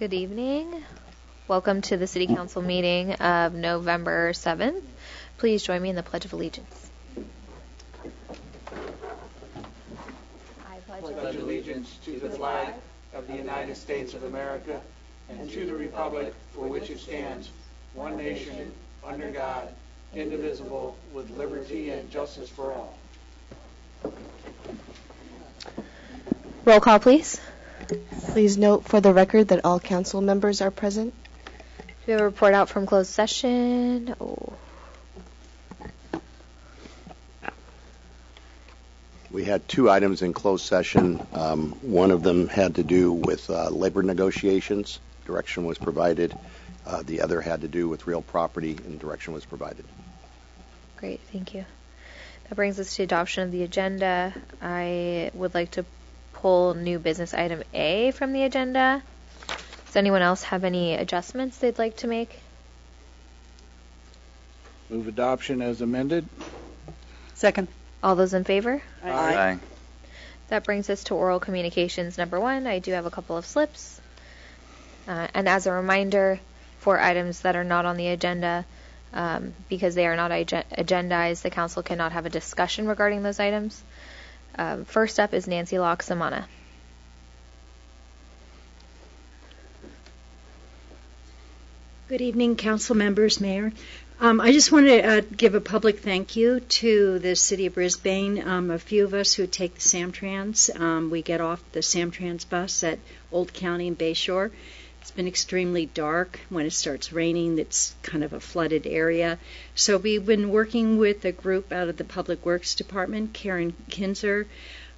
Good evening. Welcome to the City Council meeting of November 7th. Please join me in the Pledge of Allegiance. I pledge allegiance to the flag of the United States of America and to the republic for which it stands, one nation, under God, indivisible, with liberty and justice for all. Roll call, please. Please note for the record that all council members are present. Do we have a report out from closed session? We had two items in closed session. One of them had to do with labor negotiations. Direction was provided. The other had to do with real property, and direction was provided. Great, thank you. That brings us to adoption of the agenda. I would like to pull new business item A from the agenda. Does anyone else have any adjustments they'd like to make? Move adoption as amended. Second. All those in favor? Aye. That brings us to oral communications number 1. I do have a couple of slips. And as a reminder, for items that are not on the agenda, because they are not agendized, the council cannot have a discussion regarding those items. First up is Nancy Loxamana. Good evening, council members, mayor. I just want to give a public thank you to the city of Brisbane. A few of us who take the Samtrans, we get off the Samtrans bus at Old County and Bayshore. It's been extremely dark. When it starts raining, it's kind of a flooded area. So we've been working with a group out of the Public Works Department, Karen Kinzer,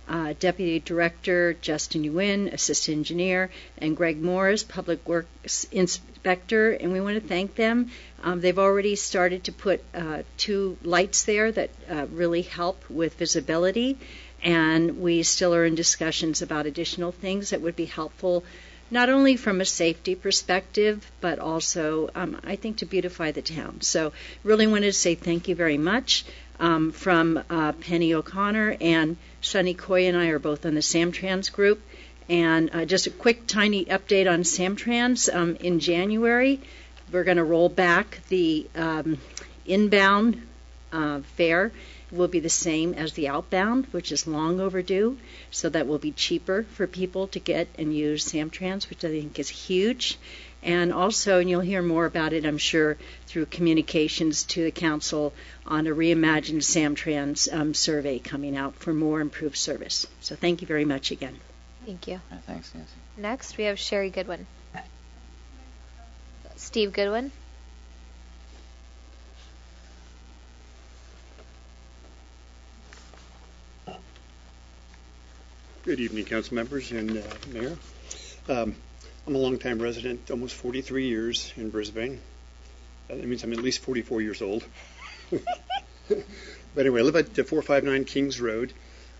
Deputy Director Justin Nguyen, Assistant Engineer, and Greg Morris, Public Works Inspector, and we want to thank them. They've already started to put 2 lights there that really help with visibility, and we still are in discussions about additional things that would be helpful, not only from a safety perspective, but also, I think, to beautify the town. So really wanted to say thank you very much. From Penny O'Connor and Sunny Coy and I are both on the Samtrans group. And just a quick, tiny update on Samtrans. In January, we're going to roll back the inbound fare. Will be the same as the outbound, which is long overdue. So that will be cheaper for people to get and use Samtrans, which I think is huge. And also, and you'll hear more about it, I'm sure, through communications to the council on a reimagined Samtrans survey coming out for more improved service. So thank you very much again. Thank you. Thanks, Nancy. Next, we have Sherry Goodwin. Steve Goodwin. Good evening, council members and mayor. I'm a longtime resident, almost 43 years in Brisbane. That means I'm at least 44 years old. But anyway, I live at 459 Kings Road,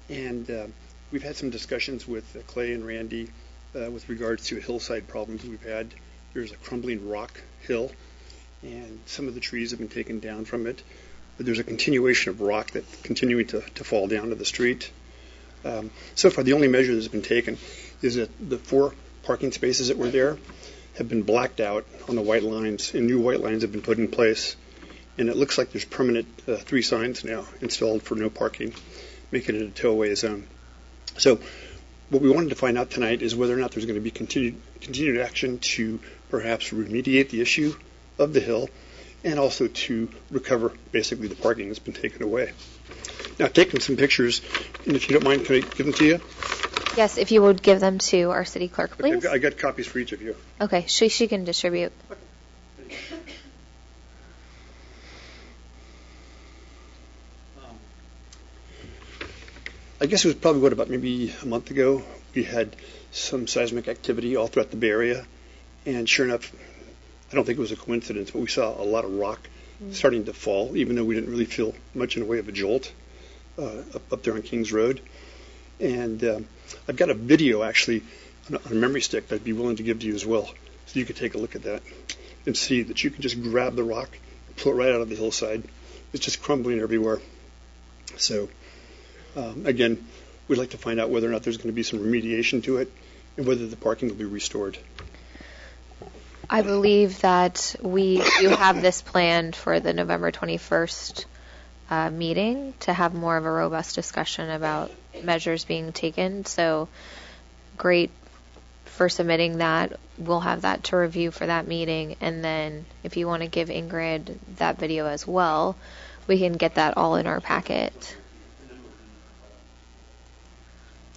and we've had some discussions with Clay and Randy with regards to hillside problems we've had. There's a crumbling rock hill, and some of the trees have been taken down from it, but there's a continuation of rock that's continuing to fall down to the street. So far, the only measure that's been taken is that the 4 parking spaces that were there have been blacked out on the white lines, and new white lines have been put in place. And it looks like there's permanent 3 signs now installed for no parking, making it a tow-away zone. So what we wanted to find out tonight is whether or not there's going to be continued action to perhaps remediate the issue of the hill and also to recover basically the parking that's been taken away. Now, I've taken some pictures, and if you don't mind, can I give them to you? Yes, if you would give them to our city clerk, please. Okay, I got copies for each of you. Okay, she can distribute. I guess it was probably, about maybe a month ago, we had some seismic activity all throughout the Bay Area, and sure enough, I don't think it was a coincidence, but we saw a lot of rock starting to fall, even though we didn't really feel much in the way of a jolt up there on Kings Road. And I've got a video, actually, on a memory stick that I'd be willing to give to you as well, so you could take a look at that and see that you can just grab the rock and pull it right out of the hillside. It's just crumbling everywhere. So, again, we'd like to find out whether or not there's going to be some remediation to it and whether the parking will be restored. I believe that we do have this planned for the November 21st meeting to have more of a robust discussion about measures being taken. So great for submitting that. We'll have that to review for that meeting. And then if you want to give Ingrid that video as well, we can get that all in our packet.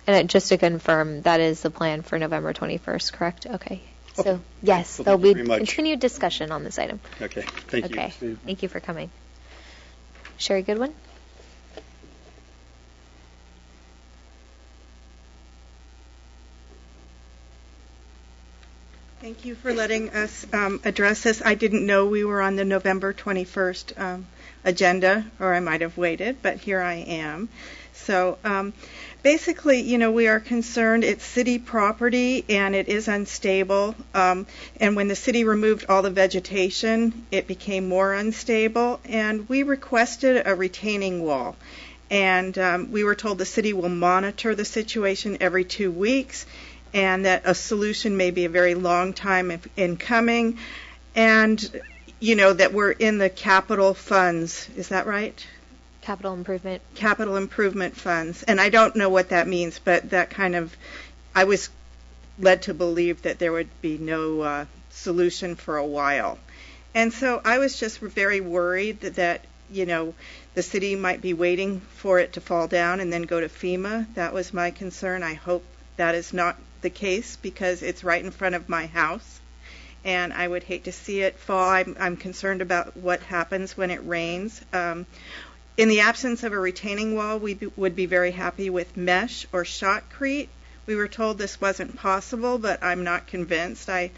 And just to confirm, that is the plan for November 21st, correct? Okay. So, yes, Well, there'll thank you be very much. continued discussion on this item. Okay, thank you. Okay. Thank you for coming. Sherry Goodwin? Thank you for letting us address this. I didn't know we were on the November 21st agenda, or I might have waited, but here I am. So basically, we are concerned. It's city property, and it is unstable. And when the city removed all the vegetation, it became more unstable. And we requested a retaining wall. And we were told the city will monitor the situation every 2 weeks, and that a solution may be a very long time in coming, and that we're in the capital funds. Is that right? Capital improvement funds. And I don't know what that means, but that I was led to believe that there would be no solution for a while. And so I was just very worried that the city might be waiting for it to fall down and then go to FEMA. That was my concern. I hope that is not the case, because it's right in front of my house, and I would hate to see it fall. I'm concerned about what happens when it rains. In the absence of a retaining wall, we would be very happy with mesh or shotcrete. We were told this wasn't possible, but I'm not convinced. And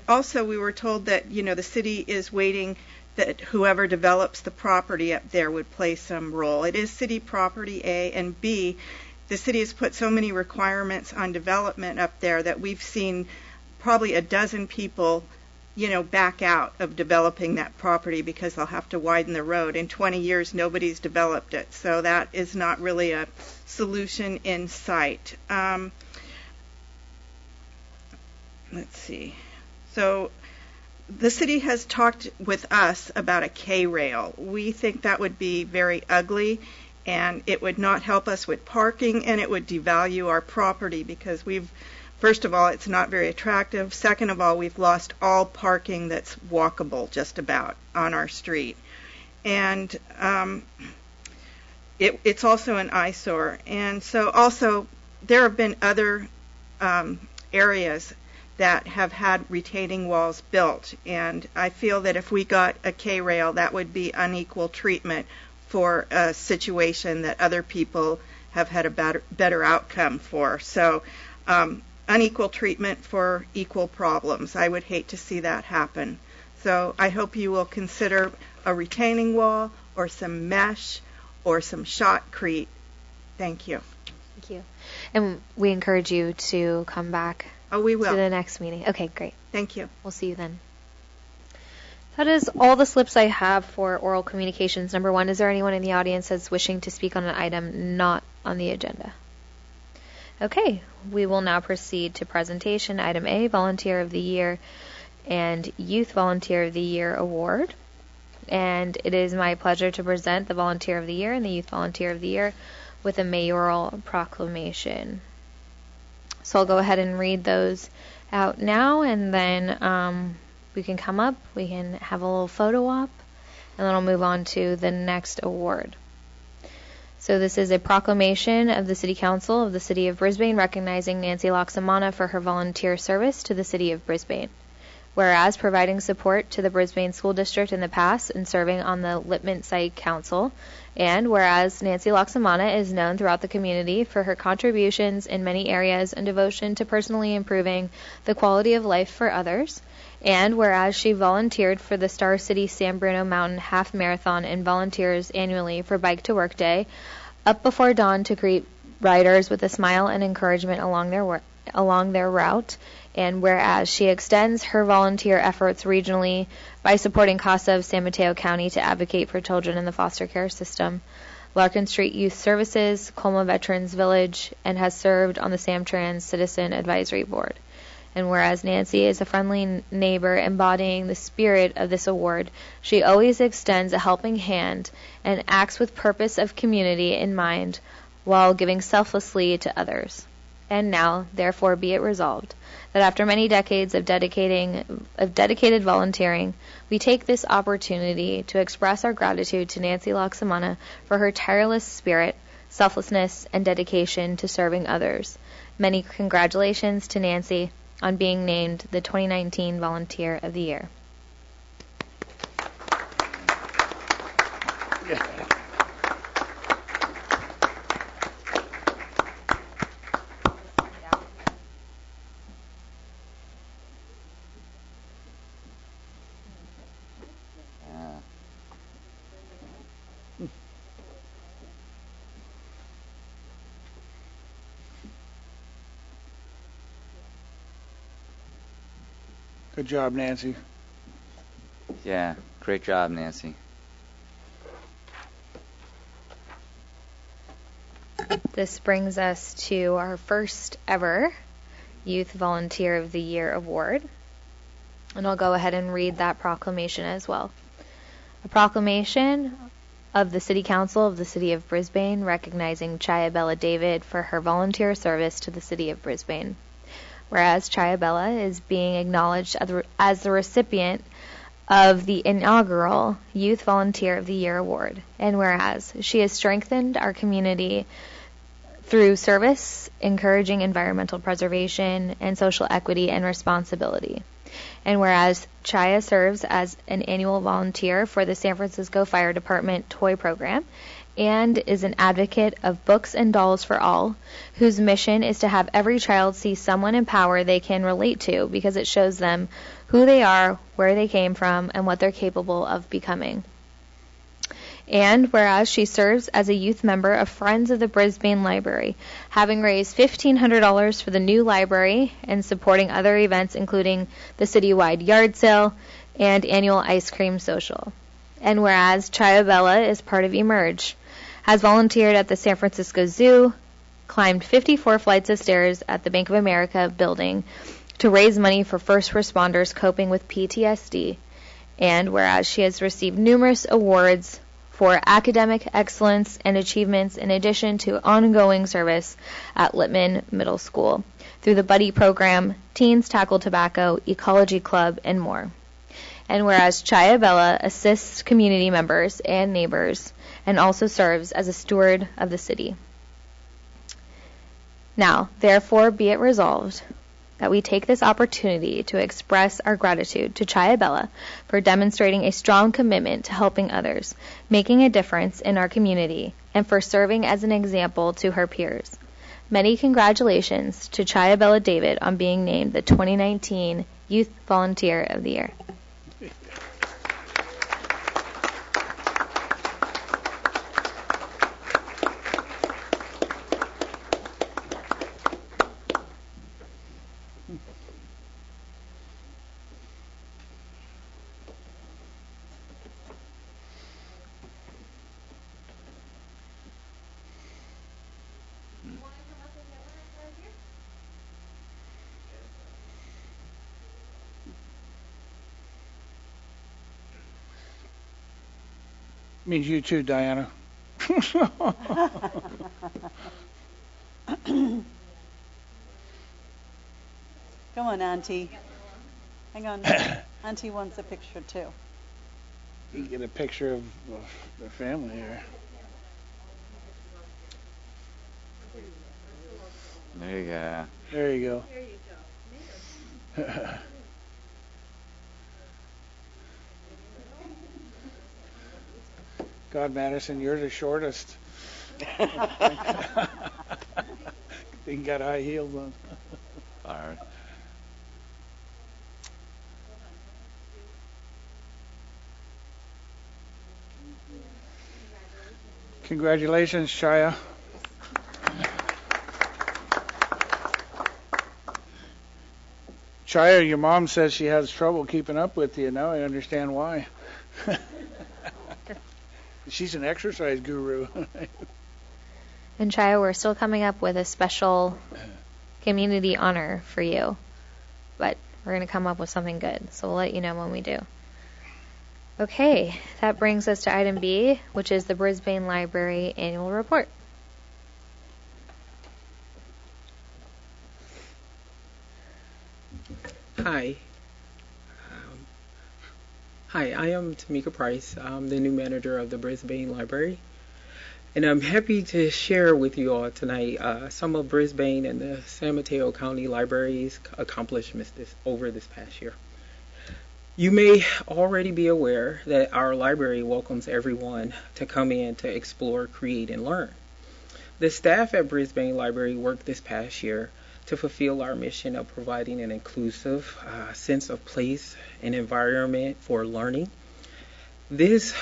also we were told that the city is waiting that whoever develops the property up there would play some role. It is city property, A, and B, the city has put so many requirements on development up there that we've seen probably a dozen people, back out of developing that property because they'll have to widen the road. In 20 years, nobody's developed it. So that is not really a solution in sight. Let's see. So the city has talked with us about a K-rail. We think that would be very ugly, and it would not help us with parking, and it would devalue our property because first of all, it's not very attractive. Second of all, we've lost all parking that's walkable just about on our street. And it's also an eyesore. And so also there have been other areas that have had retaining walls built. And I feel that if we got a K-rail, that would be unequal treatment for a situation that other people have had a better outcome for. So unequal treatment for equal problems. I would hate to see that happen. So I hope you will consider a retaining wall or some mesh or some shotcrete. Thank you. Thank you. And we encourage you to come back we will. to the next meeting. Okay, great. Thank you. We'll see you then. That is all the slips I have for oral communications. Number 1, is there anyone in the audience that's wishing to speak on an item not on the agenda? Okay, we will now proceed to presentation. Item A, Volunteer of the Year and Youth Volunteer of the Year Award. And it is my pleasure to present the Volunteer of the Year and the Youth Volunteer of the Year with a mayoral proclamation. So I'll go ahead and read those out now, and then we can come up, we can have a little photo op, and then I'll move on to the next award. So this is a proclamation of the City Council of the City of Brisbane recognizing Nancy Loxamana for her volunteer service to the City of Brisbane. Whereas providing support to the Brisbane School District in the past and serving on the Lippman Site Council, and whereas Nancy Loxamana is known throughout the community for her contributions in many areas and devotion to personally improving the quality of life for others, and whereas she volunteered for the Star City San Bruno Mountain Half Marathon and volunteers annually for Bike to Work Day, up before dawn to greet riders with a smile and encouragement along their route, and whereas she extends her volunteer efforts regionally by supporting CASA of San Mateo County to advocate for children in the foster care system, Larkin Street Youth Services, Colma Veterans Village, and has served on the Samtrans Citizen Advisory Board. And whereas Nancy is a friendly neighbor embodying the spirit of this award, she always extends a helping hand and acts with purpose of community in mind while giving selflessly to others. And now, therefore, be it resolved that after many decades of dedicated volunteering, we take this opportunity to express our gratitude to Nancy Loxamana for her tireless spirit, selflessness, and dedication to serving others. Many congratulations to Nancy on being named the 2019 Volunteer of the Year. Good job, Nancy. Yeah, great job, Nancy. This brings us to our first ever Youth Volunteer of the Year award. And I'll go ahead and read that proclamation as well. A proclamation of the City Council of the City of Brisbane recognizing Chiabella David for her volunteer service to the City of Brisbane. Whereas Chiabella is being acknowledged as the recipient of the inaugural Youth Volunteer of the Year award. And whereas she has strengthened our community through service, encouraging environmental preservation and social equity and responsibility. And whereas Chaya serves as an annual volunteer for the San Francisco Fire Department Toy Program and is an advocate of Books and Dolls for All, whose mission is to have every child see someone in power they can relate to because it shows them who they are, where they came from, and what they're capable of becoming. And whereas she serves as a youth member of Friends of the Brisbane Library, having raised $1,500 for the new library and supporting other events including the citywide yard sale and annual ice cream social. And whereas Chiabella is part of Emerge, has volunteered at the San Francisco Zoo, climbed 54 flights of stairs at the Bank of America building to raise money for first responders coping with PTSD, and whereas she has received numerous awards for academic excellence and achievements in addition to ongoing service at Littman Middle School through the Buddy Program, Teens Tackle Tobacco, Ecology Club, and more. And whereas Chiabella assists community members and neighbors and also serves as a steward of the city. Now, therefore, be it resolved that we take this opportunity to express our gratitude to Chiabella for demonstrating a strong commitment to helping others, making a difference in our community, and for serving as an example to her peers. Many congratulations to Chiabella David on being named the 2019 Youth Volunteer of the Year. Means you too, Diana. Come on, Auntie. Hang on. Auntie wants a picture, too. You get a picture of the family here. There you go. There you go. There you go. God, Madison, you're the shortest. You got high heels on. All right. Congratulations, Shia. Shia, your mom says she has trouble keeping up with you. Now I understand why. She's an exercise guru. And Shia, we're still coming up with a special community honor for you. but we're going to come up with something good. So we'll let you know when we do. Okay, that brings us to item B, which is the Brisbane Library Annual Report. Hi. Hi, I am Tamika Price. I'm the new manager of the Brisbane Library. And I'm happy to share with you all tonight some of Brisbane and the San Mateo County Library's accomplishments over this past year. You may already be aware that our library welcomes everyone to come in to explore, create, and learn. The staff at Brisbane Library worked this past year to fulfill our mission of providing an inclusive sense of place and environment for learning. This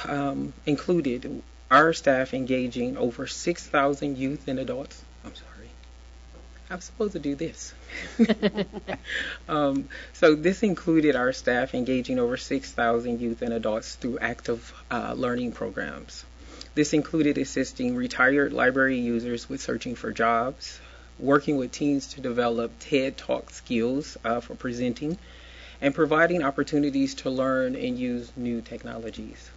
included our staff engaging over 6,000 youth and adults. I'm sorry. I'm supposed to do this. So this included our staff engaging over 6,000 youth and adults through active learning programs. This included assisting retired library users with searching for jobs, working with teens to develop TED Talk skills for presenting, and providing opportunities to learn and use new technologies.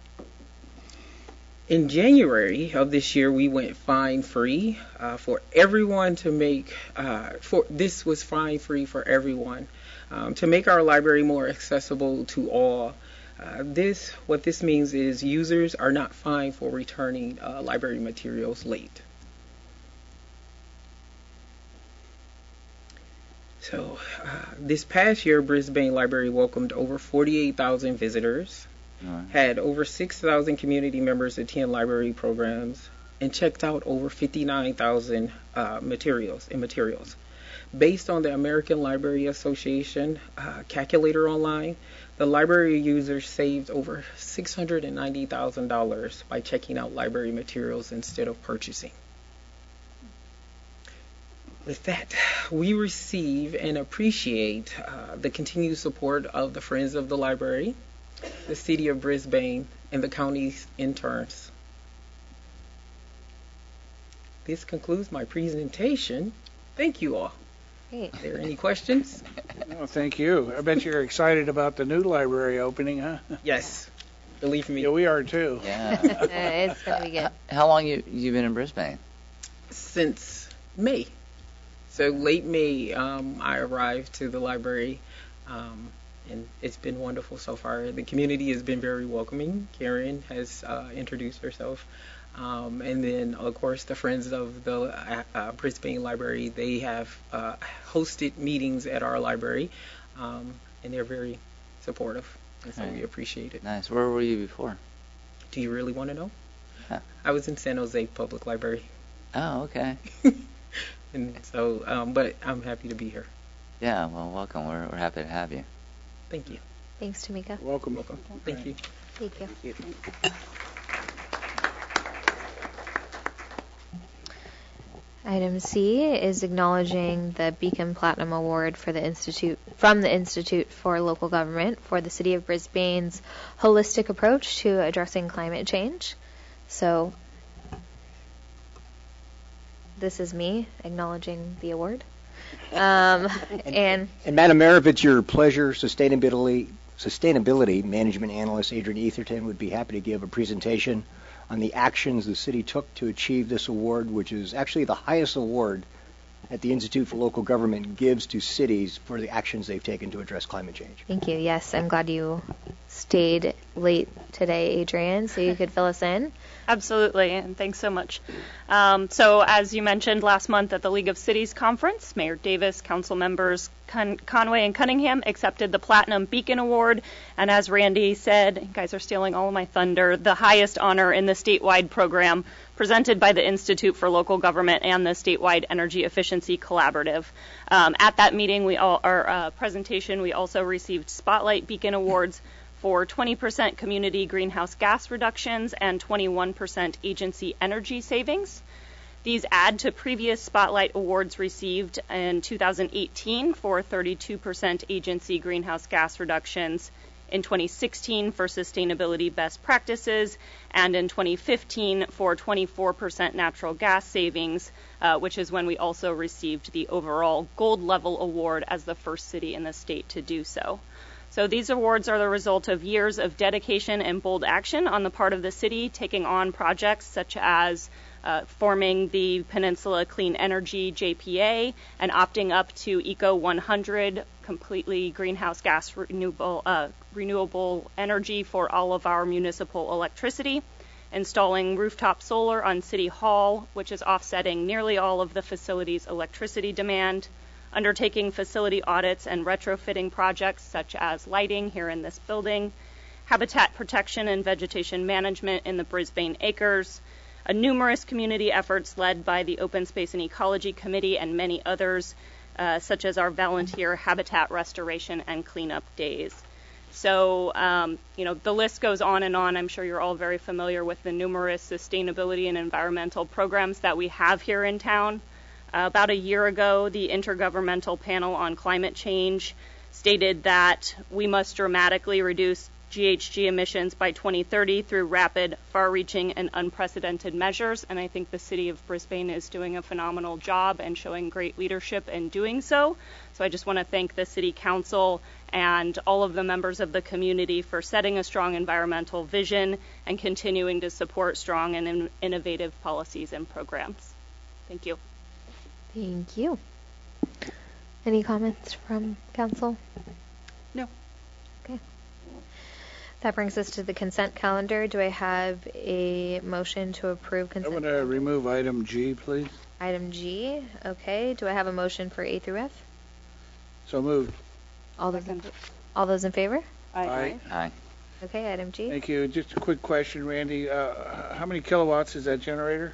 In January of this year, we went fine-free for everyone to make, this was fine-free for everyone, to make our library more accessible to all. What this means is users are not fined for returning library materials late. So this past year, Brisbane Library welcomed over 48,000 visitors, had over 6,000 community members attend library programs, and checked out over 59,000 materials. Based on the American Library Association calculator online, the library users saved over $690,000 by checking out library materials instead of purchasing. With that, we receive and appreciate the continued support of the Friends of the Library, the City of Brisbane, and the county's interns. This concludes my presentation. Thank you all. Great. Are there any questions? No, thank you. I bet you're excited about the new library opening, huh? Yes. Believe me. Yeah, we are too. Yeah. It's going to be good. How long you been in Brisbane? Since May. So late May, I arrived to the library, and it's been wonderful so far. The community has been very welcoming. Karen has introduced herself. And then, of course, the Friends of the Brisbane Library, they have hosted meetings at our library, and they're very supportive, and so we appreciate it. Nice. Where were you before? Do you really want to know? Yeah. I was in San Jose Public Library. Oh, okay. And so, but I'm happy to be here. Yeah, well, welcome. We're happy to have you. Thank you. Thanks, Tamika. Welcome. Thank you. Thank you. Item C is acknowledging the Beacon Platinum Award for the Institute for Local Government for the City of Brisbane's holistic approach to addressing climate change. So this is me acknowledging the award. And Madam Mayor, if it's your pleasure, sustainability management analyst Adrian Etherton would be happy to give a presentation on the actions the city took to achieve this award, which is actually the highest award that the Institute for Local Government gives to cities for the actions they've taken to address climate change. thank you. Yes, I'm glad you stayed late today, Adrian, so you could fill us in. Absolutely, and thanks so much. So as you mentioned last month at the League of Cities Conference, Mayor Davis, council members Conway and Cunningham accepted the Platinum Beacon Award, and as Randy said, you guys are stealing all of my thunder, the highest honor in the statewide program presented by the Institute for Local Government and the Statewide Energy Efficiency Collaborative. At that meeting, our presentation, we also received Spotlight Beacon Awards for 20% community greenhouse gas reductions and 21% agency energy savings. These add to previous Spotlight Awards received in 2018 for 32% agency greenhouse gas reductions in 2016 for sustainability best practices, and in 2015 for 24% natural gas savings, which is when we also received the overall gold level award as the first city in the state to do so. So these awards are the result of years of dedication and bold action on the part of the city, taking on projects such as forming the Peninsula Clean Energy JPA and opting up to Eco 100, completely greenhouse gas renewable energy for all of our municipal electricity, installing rooftop solar on City Hall, which is offsetting nearly all of the facility's electricity demand, undertaking facility audits and retrofitting projects such as lighting here in this building, habitat protection and vegetation management in the Brisbane Acres, numerous community efforts led by the Open Space and Ecology Committee and many others, such as our volunteer habitat restoration and cleanup days. So, the list goes on and on. I'm sure you're all very familiar with the numerous sustainability and environmental programs that we have here in town. About a year ago, the Intergovernmental Panel on Climate Change stated that we must dramatically reduce GHG emissions by 2030 through rapid, far-reaching, and unprecedented measures, and I think the city of Brisbane is doing a phenomenal job and showing great leadership in doing so. So I just want to thank the City Council and all of the members of the community for setting a strong environmental vision and continuing to support strong and innovative policies and programs. Thank you. Thank you. Any comments from council? No. Okay. That brings us to the consent calendar. Do I have a motion to approve consent? I want to remove item G, please. Item G. Okay. Do I have a motion for A through F? So moved. All those in favor? Aye. Aye. Okay. Item G. Thank you. Just a quick question, Randy. How many kilowatts is that generator?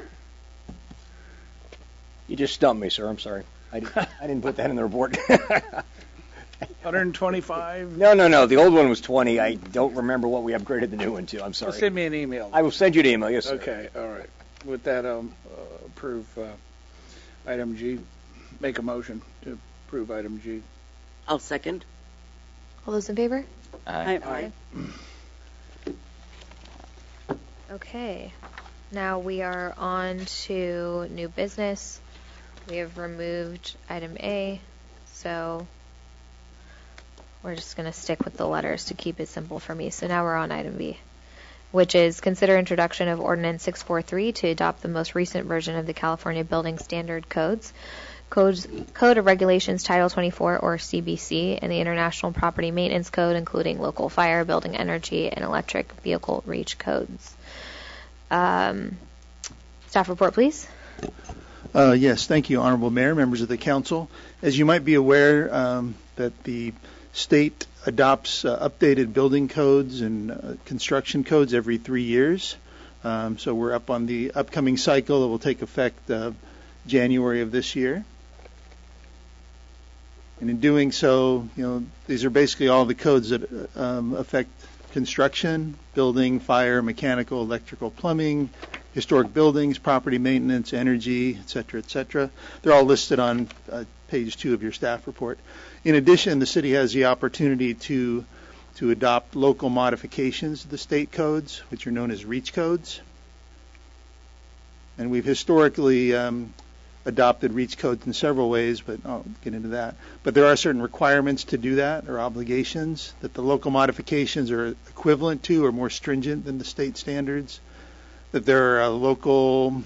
You just stumped me, sir. I'm sorry. I didn't put that in the report. 125? No. The old one was 20. I don't remember what we upgraded the new one to. I'm sorry. Well, send me an email. I will send you an email, yes, sir. Okay, all right. With that, approve item G. Make a motion to approve item G. I'll second. All those in favor? Aye. Okay. Now we are on to new business. We have removed item A, so we're just going to stick with the letters to keep it simple for me. So now we're on item B, which is consider introduction of Ordinance 643 to adopt the most recent version of the California Building Standard Code of Regulations Title 24, or CBC, and the International Property Maintenance Code, including local fire, building energy, and electric vehicle REACH codes. Staff report, please. Yes, thank you, Honorable Mayor, members of the council. As you might be aware, that the state adopts updated building codes and construction codes every 3 years. So we're up on the upcoming cycle that will take effect January of this year. And in doing so, these are basically all the codes that affect construction, building, fire, mechanical, electrical, plumbing, historic buildings, property maintenance, energy, et cetera. They're all listed on page 2 of your staff report. In addition, the city has the opportunity to adopt local modifications to the state codes, which are known as REACH codes. And we've historically adopted REACH codes in several ways, but I'll get into that. But there are certain requirements to do that, or obligations, that the local modifications are equivalent to or more stringent than the state standards, that there are local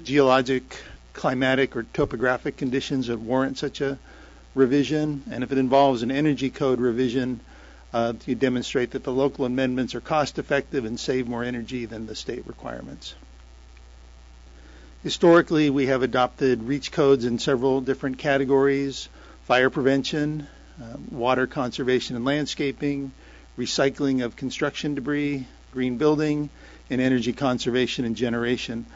geologic, climatic, or topographic conditions that warrant such a revision, and if it involves an energy code revision, you demonstrate that the local amendments are cost-effective and save more energy than the state requirements. Historically, we have adopted REACH codes in several different categories: fire prevention, water conservation and landscaping, recycling of construction debris, green building, and energy conservation and generation.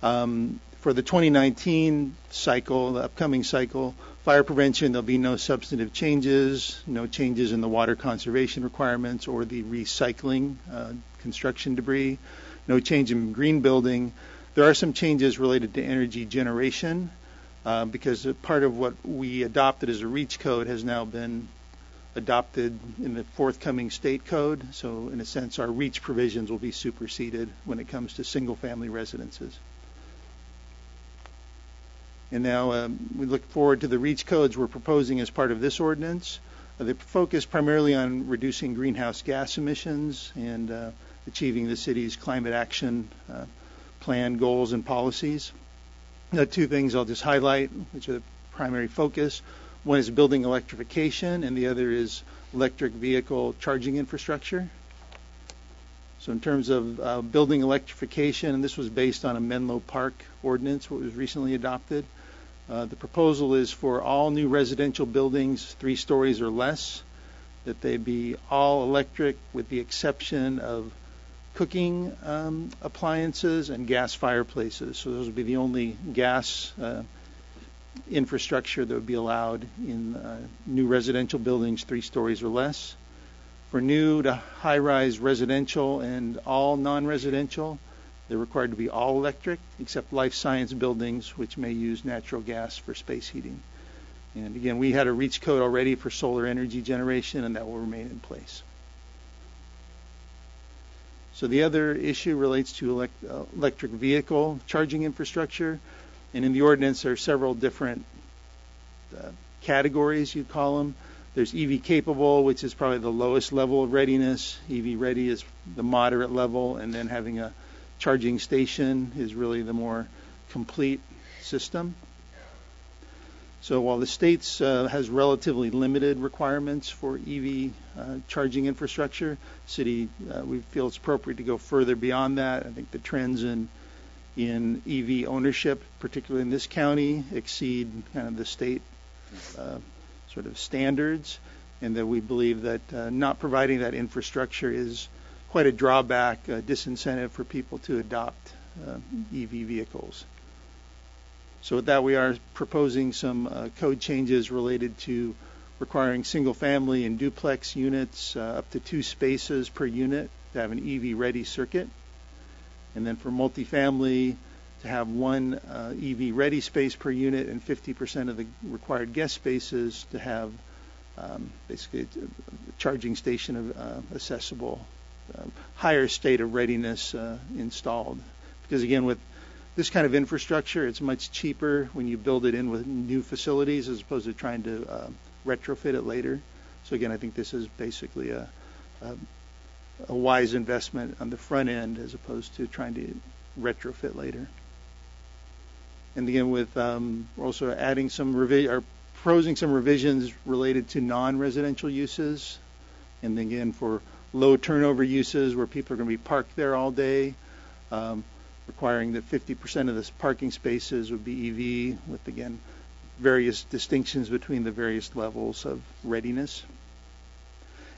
For the 2019 cycle, the upcoming cycle, fire prevention, there'll be no substantive changes, no changes in the water conservation requirements or the recycling construction debris, no change in green building. There are some changes related to energy generation because part of what we adopted as a REACH code has now been adopted in the forthcoming state code. So in a sense, our REACH provisions will be superseded when it comes to single-family residences. And now we look forward to the REACH codes we're proposing as part of this ordinance. They focus primarily on reducing greenhouse gas emissions and achieving the city's climate action plan goals and policies. Two things I'll just highlight, which are the primary focus. One is building electrification, and the other is electric vehicle charging infrastructure. So in terms of building electrification, and this was based on a Menlo Park ordinance, what was recently adopted, the proposal is for all new residential buildings 3 stories or less, that they be all electric with the exception of cooking appliances and gas fireplaces. So those would be the only gas infrastructure that would be allowed in new residential buildings 3 stories or less. For new to high-rise residential and all non-residential, they're required to be all electric, except life science buildings, which may use natural gas for space heating. And again, we had a REACH code already for solar energy generation, and that will remain in place. So the other issue relates to electric vehicle charging infrastructure. And in the ordinance, there are several different categories, you'd call them. There's EV capable, which is probably the lowest level of readiness. EV ready is the moderate level, and then having a charging station is really the more complete system. So while the states has relatively limited requirements for EV charging infrastructure, city we feel it's appropriate to go further beyond that. I think the trends in EV ownership, particularly in this county, exceed kind of the state sort of standards, and that we believe that not providing that infrastructure is quite a drawback, a disincentive for people to adopt EV vehicles. So with that, we are proposing some code changes related to requiring single-family and duplex units up to 2 spaces per unit to have an EV-ready circuit. And then for multifamily, to have 1 EV-ready space per unit and 50% of the required guest spaces to have basically a charging station of accessible, higher state of readiness installed. Because again, with this kind of infrastructure, it's much cheaper when you build it in with new facilities as opposed to trying to retrofit it later. So again, I think this is basically a wise investment on the front end as opposed to trying to retrofit later. And again, with we're also adding some proposing some revisions related to non-residential uses, and again for low turnover uses where people are going to be parked there all day, requiring that 50% of the parking spaces would be EV, with again various distinctions between the various levels of readiness.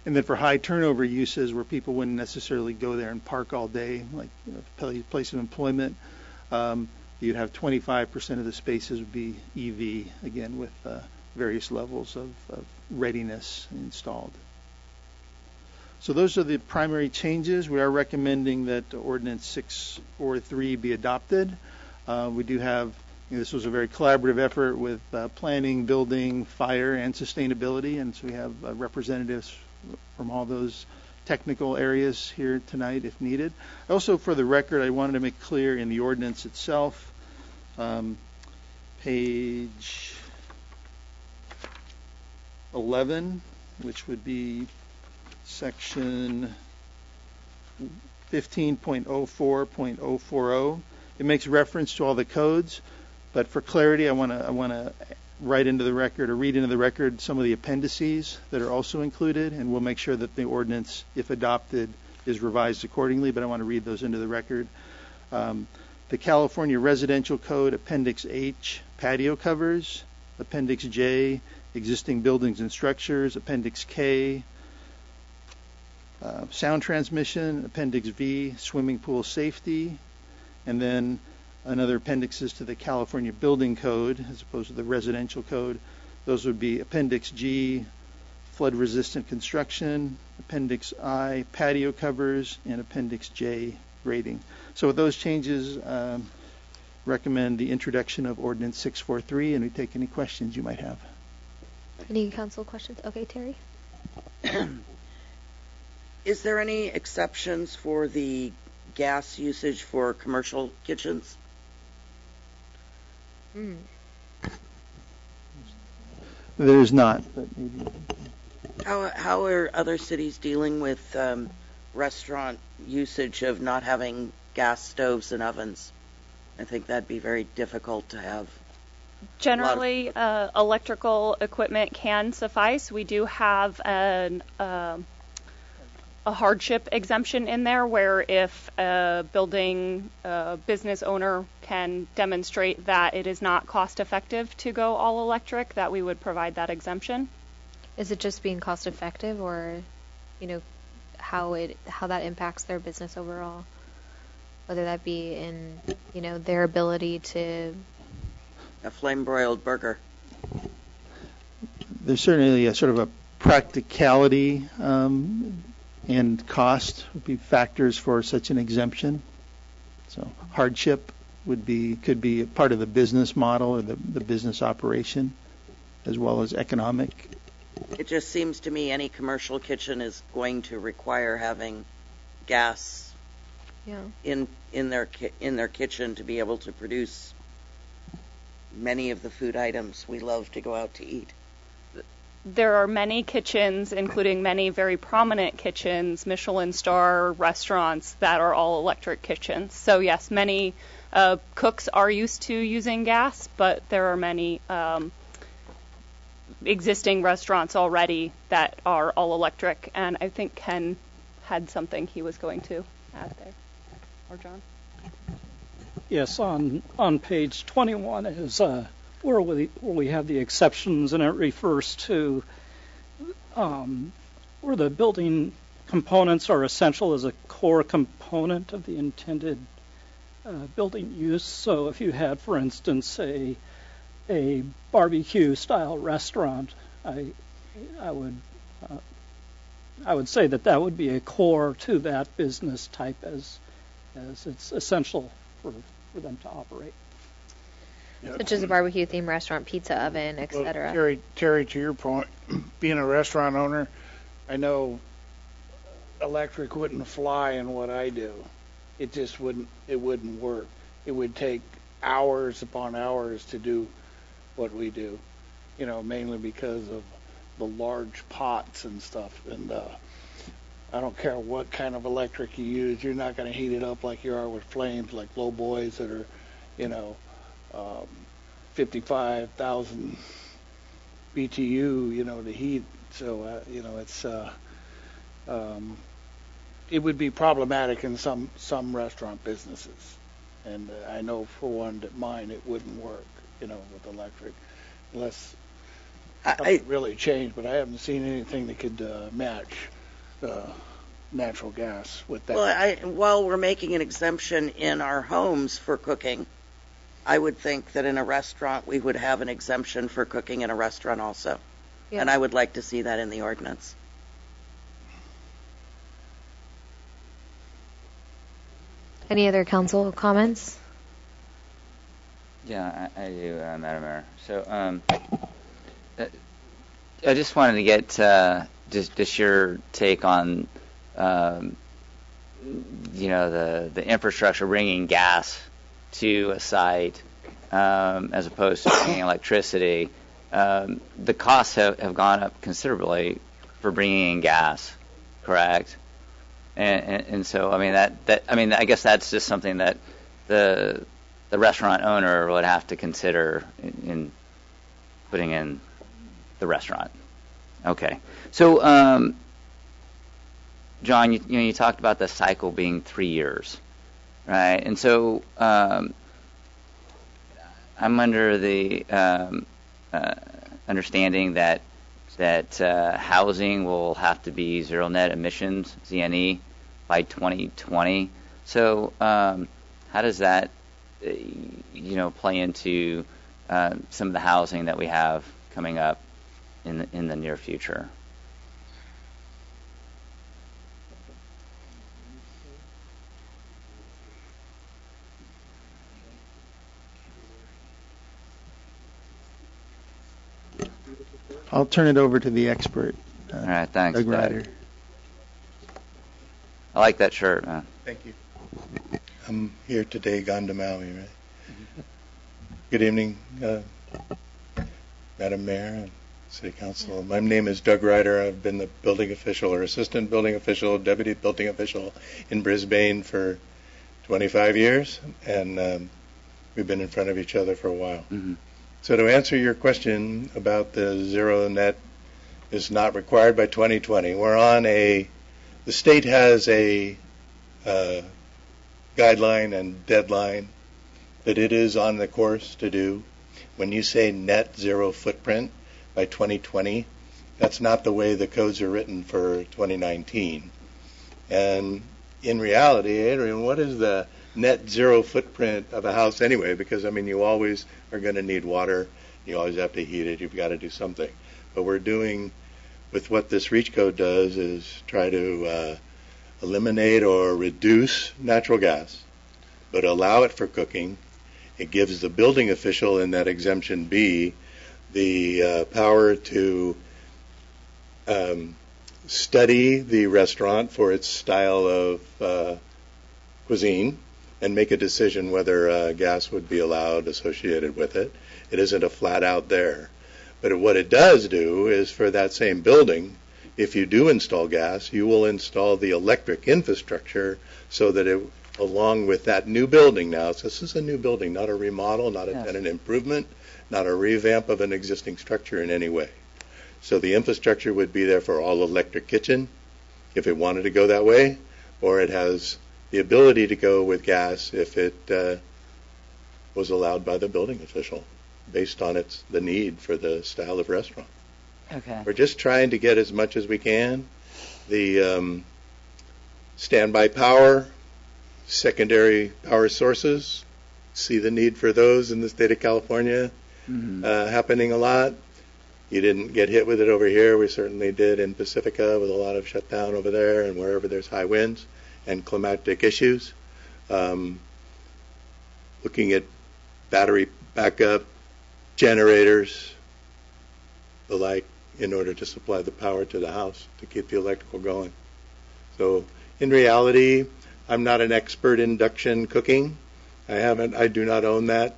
And then for high turnover uses where people wouldn't necessarily go there and park all day, like place of employment, you'd have 25% of the spaces would be EV, again with various levels of readiness installed. So those are the primary changes. We are recommending that Ordinance 643 be adopted. We do have, this was a very collaborative effort with planning, building, fire, and sustainability, and so we have representatives from all those technical areas here tonight if needed. Also, for the record, I wanted to make clear in the ordinance itself, page 11, which would be section 15.04.040. It makes reference to all the codes, but for clarity, I want to write into the record or read into the record some of the appendices that are also included, and we'll make sure that the ordinance, if adopted, is revised accordingly, but I want to read those into the record. The California Residential Code, Appendix H, patio covers, Appendix J, existing buildings and structures, Appendix K, sound transmission, Appendix V, swimming pool safety, and then another appendixes to the California Building Code as opposed to the Residential Code. Those would be Appendix G, flood-resistant construction, Appendix I, patio covers, and Appendix J, grading. So with those changes, recommend the introduction of Ordinance 643, and we take any questions you might have. Any council questions? Okay, Terry. Is there any exceptions for the gas usage for commercial kitchens? There's not, but maybe. How are other cities dealing with restaurant usage of not having gas stoves and ovens? I think that'd be very difficult to have. Generally, electrical equipment can suffice. We do have a hardship exemption in there where if a business owner can demonstrate that it is not cost effective to go all electric, that we would provide that exemption. Is it just being cost effective, or, how that impacts their business overall? Whether that be in, their ability to... A flame-broiled burger. There's certainly a sort of a practicality and cost would be factors for such an exemption. So hardship could be a part of the business model or the business operation, as well as economic. It just seems to me any commercial kitchen is going to require having gas in their kitchen to be able to produce many of the food items we love to go out to eat. There are many kitchens, including many very prominent kitchens, Michelin star restaurants that are all electric kitchens. So yes, many cooks are used to using gas, but there are many existing restaurants already that are all electric, and I think Ken had something he was going to add there. Or John? Yes, on page 21 is where we have the exceptions, and it refers to where the building components are essential as a core component of the intended building use. So if you had, for instance, a barbecue-style restaurant, I would say that would be a core to that business type as it's essential for them to operate. Such as a barbecue-themed restaurant, pizza oven, etc. Well, Terry, to your point, being a restaurant owner, I know electric wouldn't fly in what I do. It just wouldn't work. It would take hours upon hours to do what we do, mainly because of the large pots and stuff. And I don't care what kind of electric you use, you're not going to heat it up like you are with flames, like low boys that are, 55,000 BTU, to heat. So, it would be problematic in some restaurant businesses. And I know for one that mine, it wouldn't work, with electric, unless something really changed. But I haven't seen anything that could match natural gas with that. Well, while we're making an exemption in our homes for cooking, I would think that in a restaurant we would have an exemption for cooking in a restaurant also. Yeah. And I would like to see that in the ordinance. Any other council comments? Yeah, I do, Madam Mayor. So I just wanted to get just your take on the infrastructure bringing gas to a site as opposed to bringing electricity. The costs have gone up considerably for bringing in gas, correct? And so I guess that's just something that the restaurant owner would have to consider in putting in the restaurant. Okay. So John, you talked about the cycle being 3 years, right? And so I'm under the understanding that housing will have to be zero net emissions, ZNE, by 2020. So how does that play into some of the housing that we have coming up in the near future? I'll turn it over to the expert. All right, thanks, Doug Ryder. I like that shirt, man. Thank you. I'm here today, gone to Maui, right? Good evening, Madam Mayor and City Council. My name is Doug Ryder. I've been the building official or assistant building official, deputy building official in Brisbane for 25 years, and we've been in front of each other for a while. Mm-hmm. So to answer your question about the zero net is not required by 2020, the state has a guideline and deadline that it is on the course to do. When you say net zero footprint by 2020, that's not the way the codes are written for 2019. And in reality, Adrian, what is the net zero footprint of a house anyway? Because, I mean, you always are going to need water. You always have to heat it. You've got to do something. But we're doing, with what this REACH code does, is try to eliminate or reduce natural gas, but allow it for cooking. It gives the building official in that exemption B the power to study the restaurant for its style of cuisine and make a decision whether gas would be allowed associated with it. It isn't a flat out there. But what it does do is for that same building, if you do install gas, you will install the electric infrastructure so that it, along with that new building now, so this is a new building, not a remodel, not a tenant improvement, not a revamp of an existing structure in any way. So the infrastructure would be there for all electric kitchen if it wanted to go that way, or it has the ability to go with gas if it was allowed by the building official based on the need for the style of restaurant. Okay. We're just trying to get as much as we can. The standby power, secondary power sources, see the need for those in the state of California happening a lot. You didn't get hit with it over here. We certainly did in Pacifica with a lot of shutdown over there and wherever there's high winds and climatic issues. Looking at battery backup, generators, the like, in order to supply the power to the house to keep the electrical going. So in reality, I'm not an expert in induction cooking. I do not own that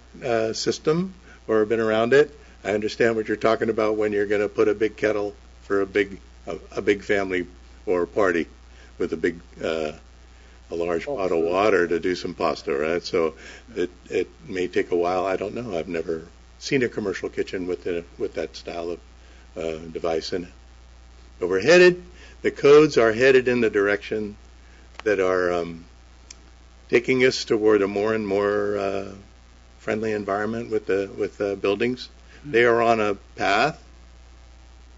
system or been around it. I understand what you're talking about when you're going to put a big kettle for a big family or party with a large pot of water to do some pasta, right? So it may take a while. I don't know. I've never seen a commercial kitchen with that style of device in it. But the codes are headed in the direction that are taking us toward a more and more friendly environment with the buildings. They are on a path,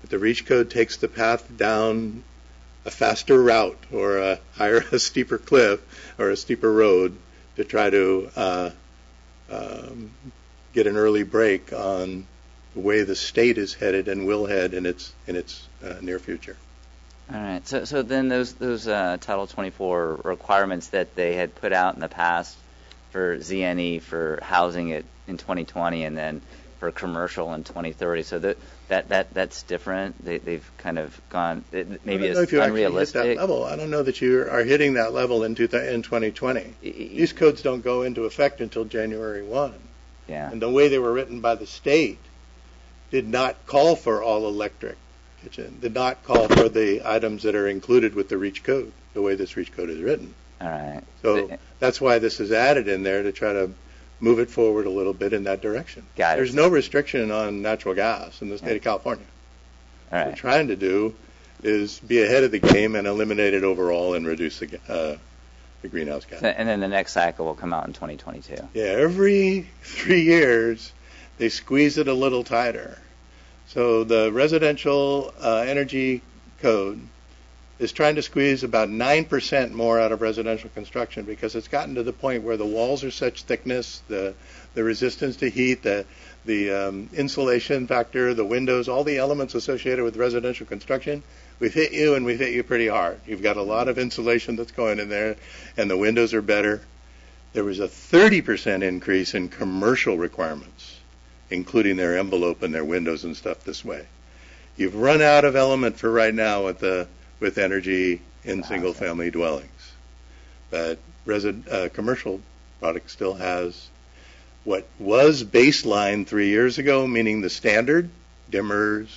but the REACH code takes the path down a faster route or a steeper cliff or a steeper road to try to get an early break on the way the state is headed and will head in its near future. All right. So then those Title 24 requirements that they had put out in the past for ZNE for housing it in 2020 and then for commercial in 2030. So that's different. They've kind of gone. Maybe it's unrealistic. Hit that level. I don't know that you are hitting that level in 2020. These codes don't go into effect until January 1. Yeah. And the way they were written by the state did not call for all electric kitchen. Did not call for the items that are included with the REACH code. The way this REACH code is written. All right. So that's why this is added in there to try to move it forward a little bit in that direction. Got it. There's no restriction on natural gas in the state of California. All right. What we're trying to do is be ahead of the game and eliminate it overall and reduce the greenhouse gas. And then the next cycle will come out in 2022. Yeah, every 3 years they squeeze it a little tighter. So the residential energy code is trying to squeeze about 9% more out of residential construction because it's gotten to the point where the walls are such thickness, the resistance to heat, the insulation factor, the windows, all the elements associated with residential construction. We've hit you, and we've hit you pretty hard. You've got a lot of insulation that's going in there, and the windows are better. There was a 30% increase in commercial requirements, including their envelope and their windows and stuff this way. You've run out of element for right now with energy in single-family dwellings. But commercial product still has what was baseline 3 years ago, meaning the standard, dimmers,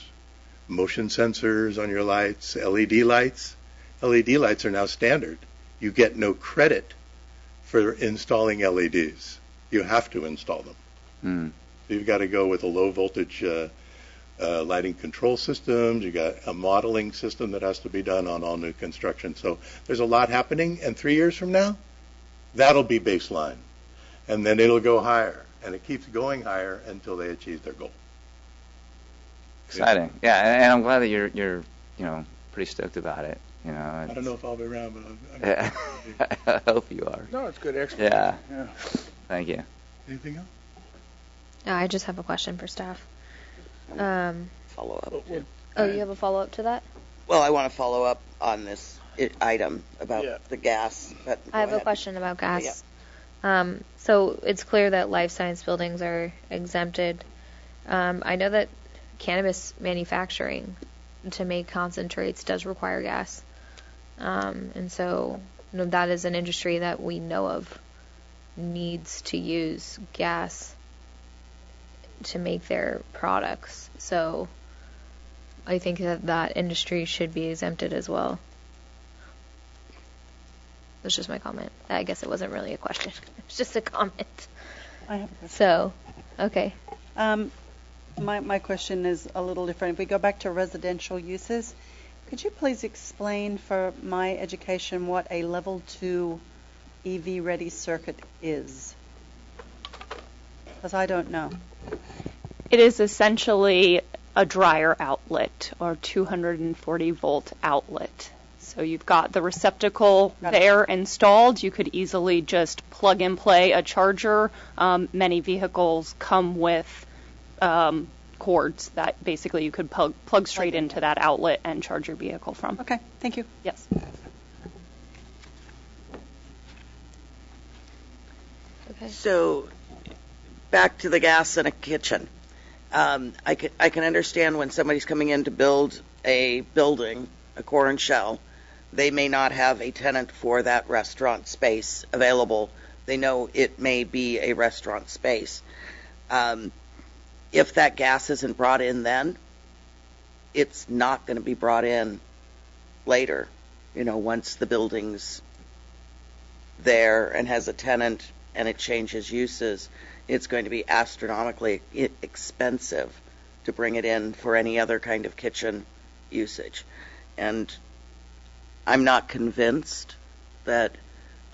motion sensors on your lights, LED lights. LED lights are now standard. You get no credit for installing LEDs. You have to install them. So you've got to go with a low voltage lighting control systems. You got a modeling system that has to be done on all new construction. So there's a lot happening, and 3 years from now, that'll be baseline, and then it'll go higher, and it keeps going higher until they achieve their goal. Exciting, yeah, and I'm glad that you're pretty stoked about it. I don't know if I'll be around, but I hope you are. No, it's good explanation. Yeah. Thank you. Anything else? No, I just have a question for staff. Follow up. Oh, you have a follow up to that? Well, I want to follow up on this item about the gas. But I have a question about gas. So it's clear that life science buildings are exempted. I know that cannabis manufacturing to make concentrates does require gas. And so that is an industry that we know of needs to use gas to make their products. So I think that industry should be exempted as well. That's just my comment. I guess it wasn't really a question. It's just a comment. I have a question. So, okay. My question is a little different. If we go back to residential uses, could you please explain for my education what a level 2 EV ready circuit is? Because I don't know. It is essentially a dryer outlet or 240 volt outlet. So you've got the receptacle there installed. You could easily just plug and play a charger. Many vehicles come with cords that basically you could plug straight into that outlet and charge your vehicle from. Okay, thank you. Yes. Okay. So back to the gas in a kitchen. I can understand when somebody's coming in to build a building, a core and shell, they may not have a tenant for that restaurant space available. They know it may be a restaurant space. If that gas isn't brought in then, it's not going to be brought in later, once the building's there and has a tenant and it changes uses. It's going to be astronomically expensive to bring it in for any other kind of kitchen usage. And I'm not convinced that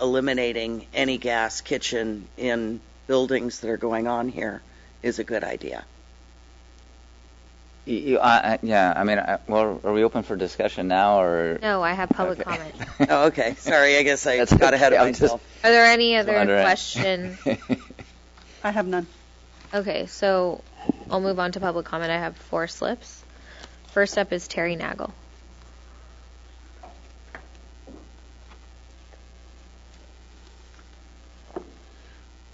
eliminating any gas kitchen in buildings that are going on here is a good idea. Yeah, I mean, well, are we open for discussion now, or? No, I have public comment. Oh, okay. Sorry, I guess I got ahead of myself. Are there any other questions? I have none. Okay, so I'll move on to public comment. I have 4 slips. First up is Terry Nagel.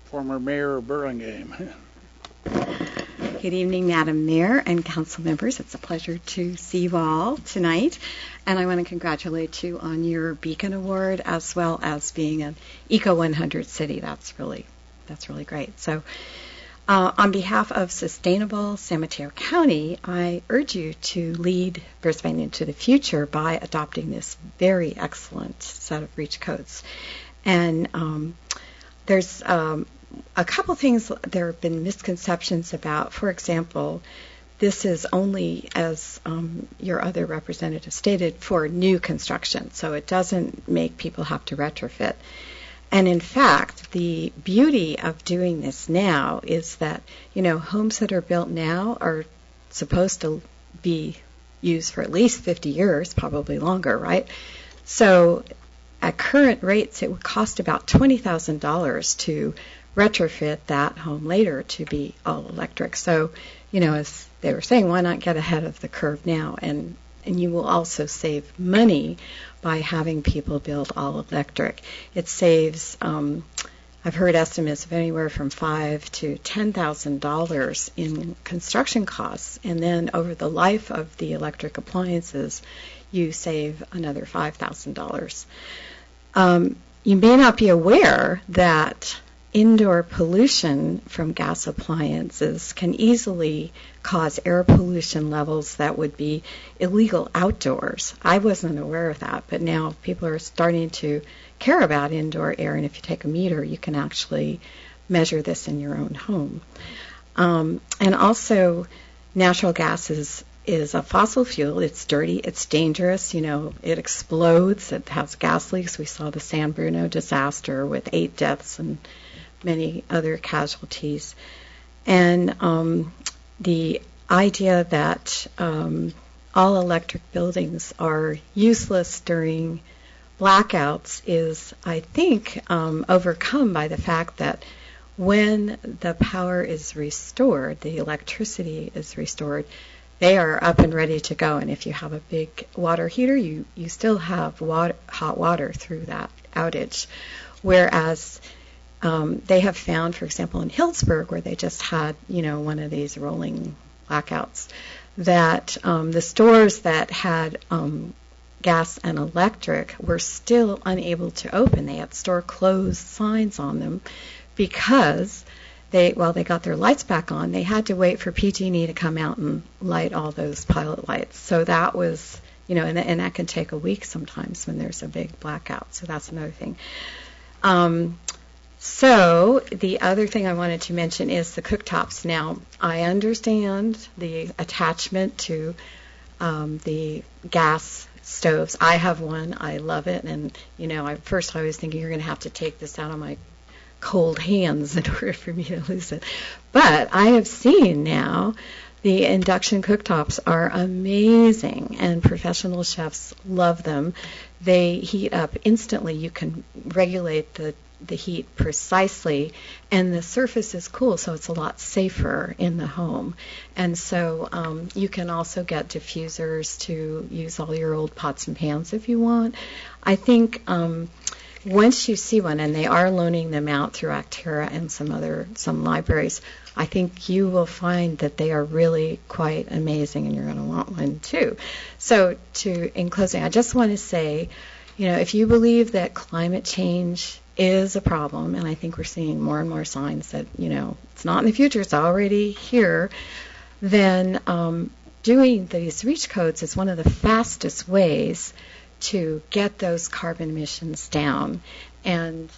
Former Mayor of Burlingame. Good evening, Madam Mayor and council members. It's a pleasure to see you all tonight. And I want to congratulate you on your Beacon Award as well as being an Eco 100 city. That's really great. So on behalf of Sustainable San Mateo County, I urge you to lead Brisbane into the future by adopting this very excellent set of REACH codes. And there's a couple things there have been misconceptions about. For example, this is only, as your other representative stated, for new construction, so it doesn't make people have to retrofit. And in fact, the beauty of doing this now is that, homes that are built now are supposed to be used for at least 50 years, probably longer, right? So at current rates, it would cost about $20,000 to retrofit that home later to be all electric. So, as they were saying, why not get ahead of the curve now? And you will also save money by having people build all electric. It saves, I I've heard estimates of anywhere from $5,000 to $10,000 in construction costs, and then over the life of the electric appliances, you save another $5,000. You may not be aware that indoor pollution from gas appliances can easily cause air pollution levels that would be illegal outdoors. I wasn't aware of that, but now people are starting to care about indoor air, and if you take a meter, you can actually measure this in your own home. And also, natural gas is a fossil fuel. It's dirty. It's dangerous. It explodes. It has gas leaks. We saw the San Bruno disaster with 8 deaths and many other casualties. And the idea that all electric buildings are useless during blackouts is, I think, overcome by the fact that when the power is restored, the electricity is restored, they are up and ready to go. And if you have a big water heater, you still have hot water through that outage. Whereas they have found, for example, in Hillsburg, where they just had, one of these rolling blackouts, that the stores that had gas and electric were still unable to open. They had store closed signs on them because while they got their lights back on, they had to wait for PG&E to come out and light all those pilot lights. So that was, and that can take a week sometimes when there's a big blackout. So that's another thing. So the other thing I wanted to mention is the cooktops. Now, I understand the attachment to the gas stoves. I have one. I love it. And, at first I was thinking you're going to have to take this out of my cold hands in order for me to lose it. But I have seen now the induction cooktops are amazing, and professional chefs love them. They heat up instantly. You can regulate the heat precisely, and the surface is cool, so it's a lot safer in the home. And so you can also get diffusers to use all your old pots and pans if you want. I think once you see one, and they are loaning them out through Actera and some libraries, I think you will find that they are really quite amazing, and you're going to want one too. So in closing, I just want to say, if you believe that climate change is a problem, and I think we're seeing more and more signs that, it's not in the future, it's already here, then doing these REACH codes is one of the fastest ways to get those carbon emissions down. And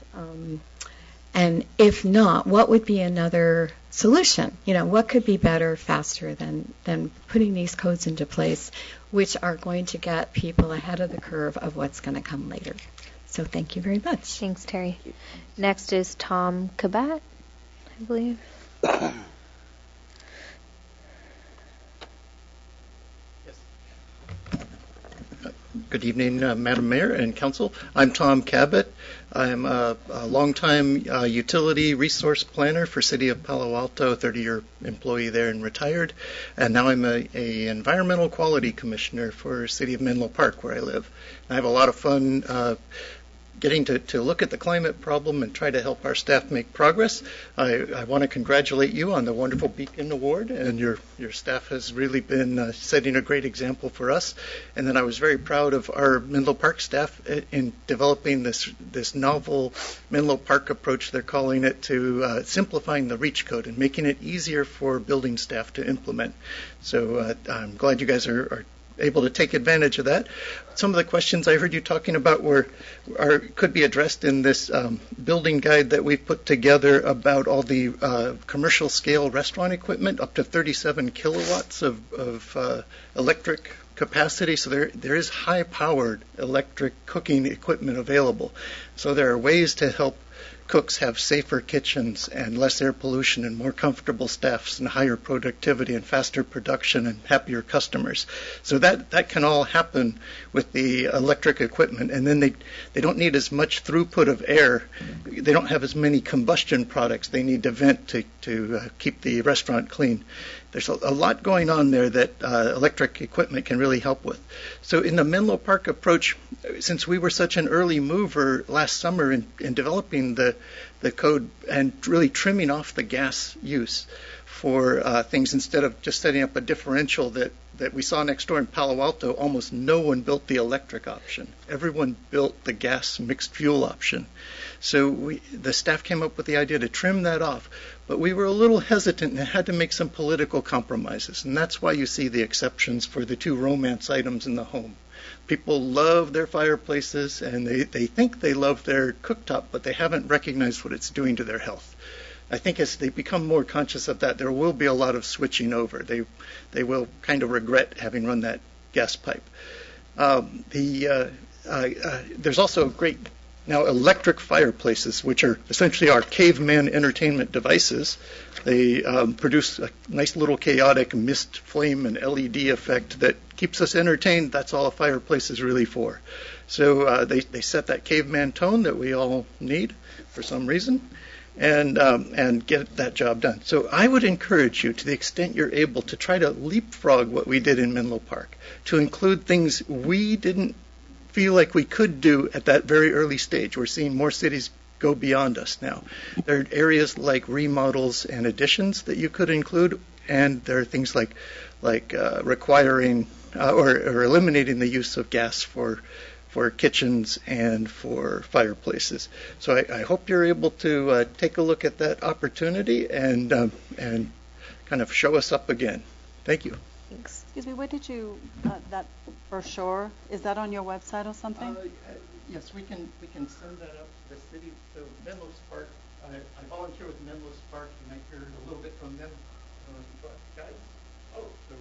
if not, what would be another solution? What could be better, faster than putting these codes into place, which are going to get people ahead of the curve of what's going to come later. So thank you very much. Thanks, Terry. Next is Tom Kabat, I believe. Good evening, Madam Mayor and Council. I'm Tom Cabot. I'm a longtime utility resource planner for City of Palo Alto, 30-year employee there and retired. And now I'm a environmental quality commissioner for City of Menlo Park, where I live. I have a lot of fun getting to look at the climate problem and try to help our staff make progress. I want to congratulate you on the wonderful Beacon Award, and your staff has really been setting a great example for us. And then I was very proud of our Menlo Park staff in developing this novel Menlo Park approach, they're calling it, to simplifying the REACH code and making it easier for building staff to implement. So I'm glad you guys are able to take advantage of that. Some of the questions I heard you talking about could be addressed in this building guide that we've put together about all the commercial scale restaurant equipment, up to 37 kilowatts of electric capacity. So there is high powered electric cooking equipment available. So there are ways to help cooks have safer kitchens and less air pollution and more comfortable staffs and higher productivity and faster production and happier customers. So that can all happen with the electric equipment. And then they don't need as much throughput of air. They don't have as many combustion products they need to vent to keep the restaurant clean. There's a lot going on there that electric equipment can really help with. So in the Menlo Park approach, since we were such an early mover last summer in developing the the code and really trimming off the gas use for things instead of just setting up a differential that we saw next door in Palo Alto. Almost no one built the electric option. Everyone built the gas mixed fuel option. So the staff came up with the idea to trim that off, but we were a little hesitant and had to make some political compromises, and that's why you see the exceptions for the 2 romance items in the home. People love their fireplaces, and they think they love their cooktop, but they haven't recognized what it's doing to their health. I think as they become more conscious of that, there will be a lot of switching over. They will kind of regret having run that gas pipe. There's also great now electric fireplaces, which are essentially our caveman entertainment devices. They produce a nice little chaotic mist, flame, and LED effect that keeps us entertained. That's all a fireplace is really for. So they set that caveman tone that we all need for some reason, and get that job done. So I would encourage you, to the extent you're able, to try to leapfrog what we did in Menlo Park, to include things we didn't feel like we could do at that very early stage. We're seeing more cities go beyond us now. There are areas like remodels and additions that you could include, and there are things like requiring or eliminating the use of gas for kitchens and for fireplaces. So I hope you're able to take a look at that opportunity and kind of show us up again. Thank you. Thanks. Excuse me, where did you, that brochure, is that on your website or something? Yes, we can send that up to the city. So Menlo Park, I volunteer with Menlo Park. You might hear a little bit from them. Guys? Oh, so.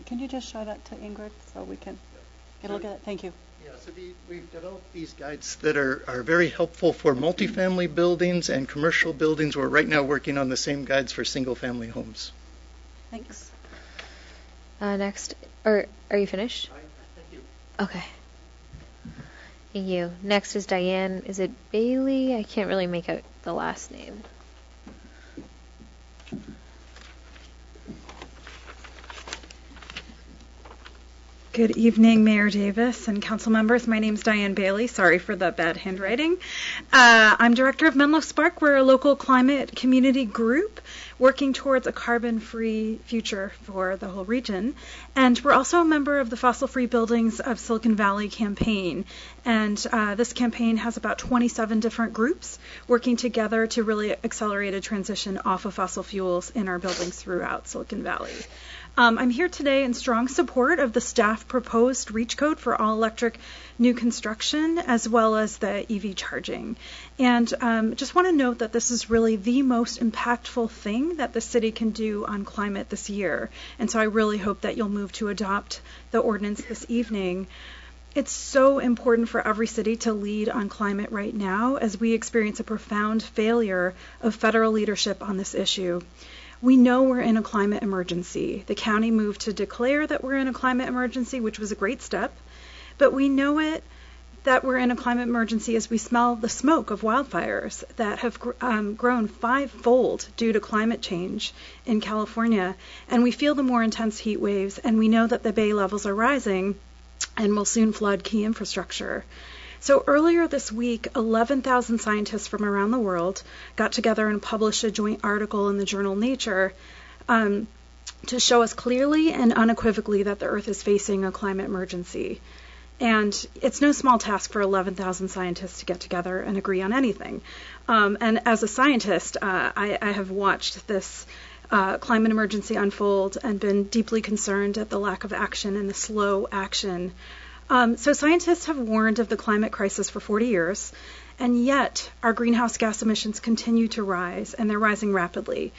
Can you just show that to Ingrid so we can get a look at it? Thank you. Yeah, so we've developed these guides that are very helpful for multifamily buildings and commercial buildings. We're right now working on the same guides for single-family homes. Thanks. Next, or are you finished? Thank you. Okay. Thank you. Next is Diane. Is it Bailey? I can't really make out the last name. Good evening, Mayor Davis and council members. My name is Diane Bailey. Sorry for the bad handwriting. I'm director of Menlo Spark. We're a local climate community group working towards a carbon-free future for the whole region. And we're also a member of the Fossil Free Buildings of Silicon Valley campaign. And this campaign has about 27 different groups working together to really accelerate a transition off of fossil fuels in our buildings throughout Silicon Valley. I'm here today in strong support of the staff proposed REACH code for all electric new construction, as well as the EV charging. And just want to note that this is really the most impactful thing that the city can do on climate this year. And so I really hope that you'll move to adopt the ordinance this evening. It's so important for every city to lead on climate right now as we experience a profound failure of federal leadership on this issue. We know we're in a climate emergency. The county moved to declare that we're in a climate emergency, which was a great step. But we know that we're in a climate emergency as we smell the smoke of wildfires that have grown fivefold due to climate change in California. And we feel the more intense heat waves, and we know that the bay levels are rising and will soon flood key infrastructure. So earlier this week, 11,000 scientists from around the world got together and published a joint article in the journal Nature to show us clearly and unequivocally that the Earth is facing a climate emergency. And it's no small task for 11,000 scientists to get together and agree on anything. And as a scientist, I have watched this climate emergency unfold and been deeply concerned at the lack of action and the slow action. So scientists have warned of the climate crisis for 40 years, and yet our greenhouse gas emissions continue to rise, and they're rising rapidly,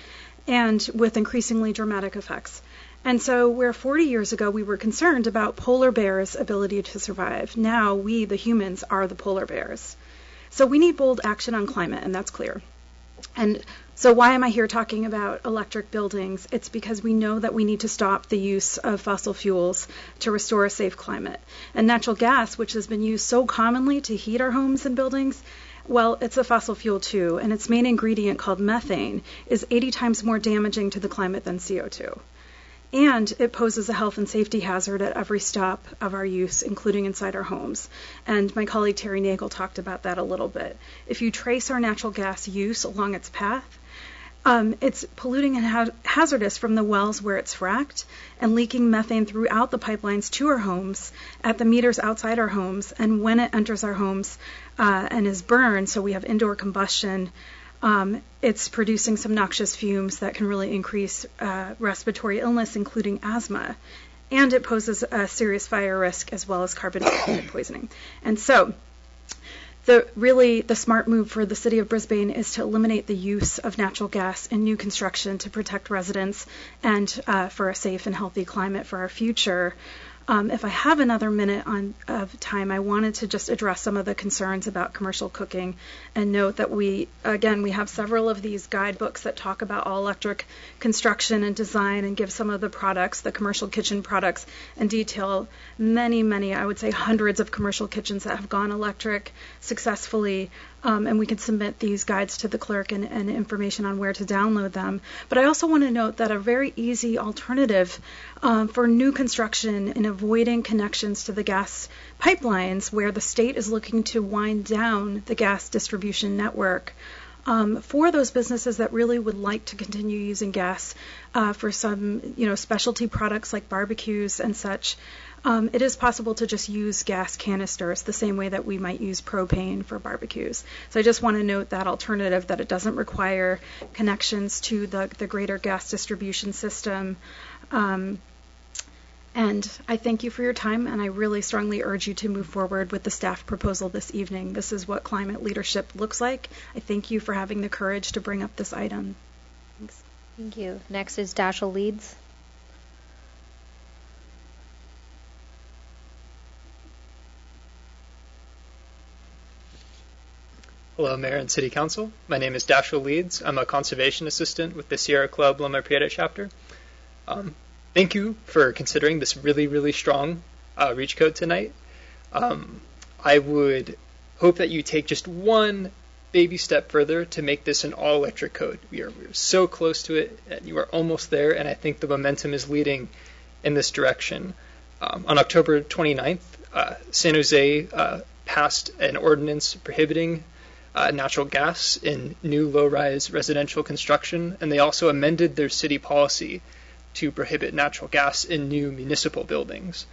and with increasingly dramatic effects. And so where 40 years ago we were concerned about polar bears' ability to survive, now we, the humans, are the polar bears. So we need bold action on climate, and that's clear. And so why am I here talking about electric buildings? It's because we know that we need to stop the use of fossil fuels to restore a safe climate. And natural gas, which has been used so commonly to heat our homes and buildings, well, it's a fossil fuel too, and its main ingredient, called methane, is 80 times more damaging to the climate than CO2. And it poses a health and safety hazard at every stop of our use, including inside our homes. And my colleague Terry Nagel talked about that a little bit. If you trace our natural gas use along its path, it's polluting and hazardous from the wells where it's fracked and leaking methane throughout the pipelines to our homes, at the meters outside our homes, and when it enters our homes and is burned, so we have indoor combustion, it's producing some noxious fumes that can really increase respiratory illness, including asthma. And it poses a serious fire risk as well as carbon dioxide poisoning. And so the smart move for the city of Brisbane is to eliminate the use of natural gas in new construction to protect residents and for a safe and healthy climate for our future. If I have another minute of time, I wanted to just address some of the concerns about commercial cooking and note that we have several of these guidebooks that talk about all electric construction and design and give some of the products, the commercial kitchen products, and detail many, I would say hundreds of commercial kitchens that have gone electric successfully. And we can submit these guides to the clerk and information on where to download them. But I also want to note that a very easy alternative for new construction in avoiding connections to the gas pipelines where the state is looking to wind down the gas distribution network. For those businesses that really would like to continue using gas for some, specialty products like barbecues and such, it is possible to just use gas canisters the same way that we might use propane for barbecues. So I just want to note that alternative, that it doesn't require connections to the greater gas distribution system. And I thank you for your time, and I really strongly urge you to move forward with the staff proposal this evening. This is what climate leadership looks like. I thank you for having the courage to bring up this item. Thanks. Thank you. Next is Dashiell Leeds. Hello, Mayor and City Council. My name is Dashiell Leeds. I'm a conservation assistant with the Sierra Club Loma Prieta chapter. Thank you for considering this really strong reach code tonight. I would hope that you take just one baby step further to make this an all-electric code. We're so close to it, and you are almost there, and I think the momentum is leading in this direction. On October 29th, San Jose passed an ordinance prohibiting natural gas in new low-rise residential construction, and they also amended their city policy to prohibit natural gas in new municipal buildings.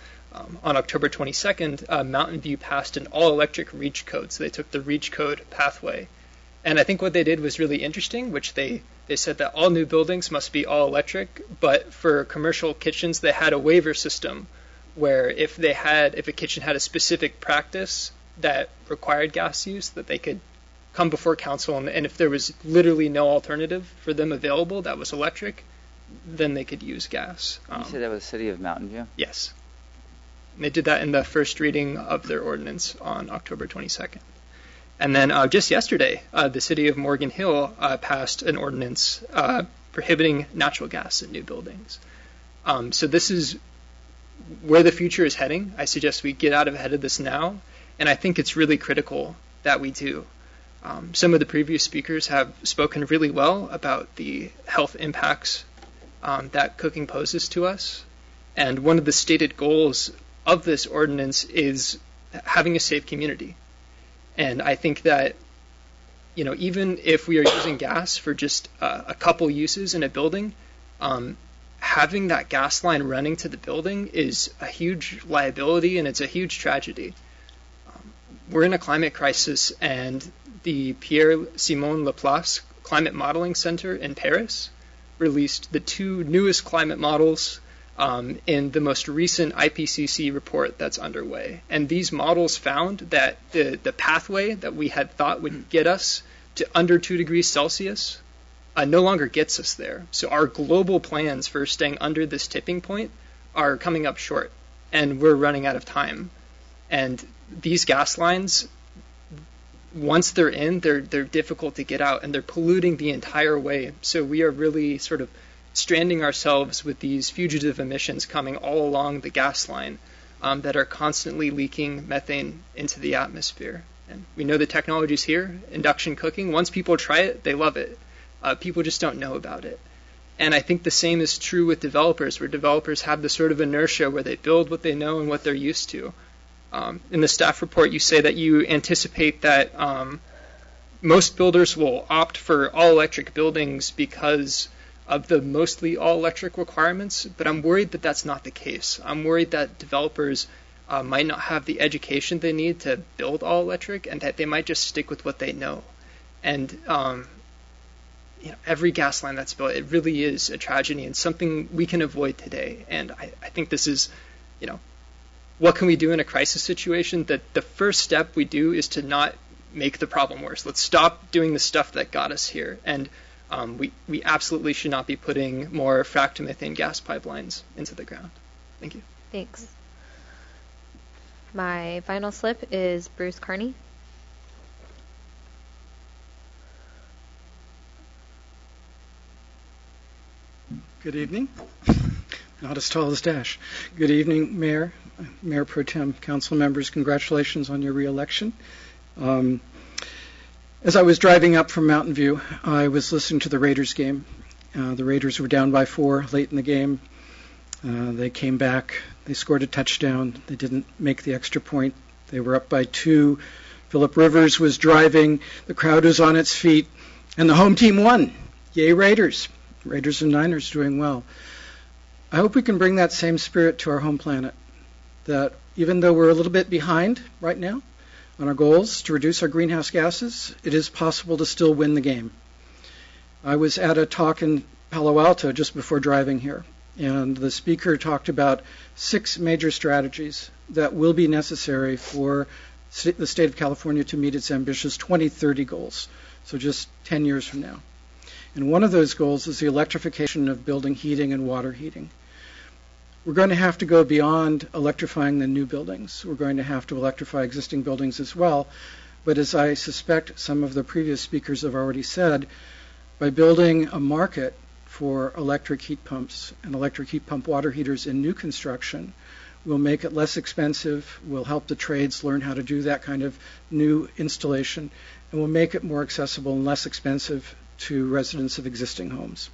On October 22nd, Mountain View passed an all-electric reach code, so they took the reach code pathway. And I think what they did was really interesting, which they said that all new buildings must be all-electric, but for commercial kitchens, they had a waiver system where if a kitchen had a specific practice that required gas use, that they could come before council, and if there was literally no alternative for them available that was electric, then they could use gas. You said that was the city of Mountain View? Yes. And they did that in the first reading of their ordinance on October 22nd. And then just yesterday, the city of Morgan Hill passed an ordinance prohibiting natural gas in new buildings. So this is where the future is heading. I suggest we get out ahead of this now, and I think it's really critical that we do. Some of the previous speakers have spoken really well about the health impacts that cooking poses to us. And one of the stated goals of this ordinance is having a safe community. And I think that, even if we are using gas for just a couple uses in a building, having that gas line running to the building is a huge liability, and it's a huge tragedy. We're in a climate crisis, and the Pierre-Simon Laplace Climate Modeling Center in Paris released the two newest climate models in the most recent IPCC report that's underway. And these models found that the pathway that we had thought would get us to under 2 degrees Celsius no longer gets us there. So our global plans for staying under this tipping point are coming up short, and we're running out of time. And these gas lines, once they're in, they're difficult to get out, and they're polluting the entire way. So we are really sort of stranding ourselves with these fugitive emissions coming all along the gas line that are constantly leaking methane into the atmosphere. And we know the technology's here, induction cooking. Once people try it, they love it. People just don't know about it. And I think the same is true with developers, where developers have this sort of inertia where they build what they know and what they're used to. In the staff report, you say that you anticipate that most builders will opt for all-electric buildings because of the mostly all-electric requirements, but I'm worried that that's not the case. I'm worried that developers might not have the education they need to build all-electric, and that they might just stick with what they know. And every gas line that's built, it really is a tragedy and something we can avoid today. And I think this is, what can we do in a crisis situation? That the first step we do is to not make the problem worse. Let's stop doing the stuff that got us here. And we absolutely should not be putting more frac to methane gas pipelines into the ground. Thank you. Thanks. My final slip is Bruce Carney. Good evening. Not as tall as Dash. Good evening, Mayor, Mayor Pro Tem, council members. Congratulations on your re-election. As I was driving up from Mountain View, I was listening to the Raiders game. The Raiders were down by 4 late in the game. They came back. They scored a touchdown. They didn't make the extra point. They were up by 2. Phillip Rivers was driving. The crowd was on its feet. And the home team won. Yay, Raiders. Raiders and Niners doing well. I hope we can bring that same spirit to our home planet, that even though we're a little bit behind right now on our goals to reduce our greenhouse gases, it is possible to still win the game. I was at a talk in Palo Alto just before driving here, and the speaker talked about 6 major strategies that will be necessary for the state of California to meet its ambitious 2030 goals, so just 10 years from now. And one of those goals is the electrification of building heating and water heating. We're going to have to go beyond electrifying the new buildings. We're going to have to electrify existing buildings as well. But as I suspect some of the previous speakers have already said, by building a market for electric heat pumps and electric heat pump water heaters in new construction, we'll make it less expensive, we'll help the trades learn how to do that kind of new installation, and we'll make it more accessible and less expensive to residents of existing homes.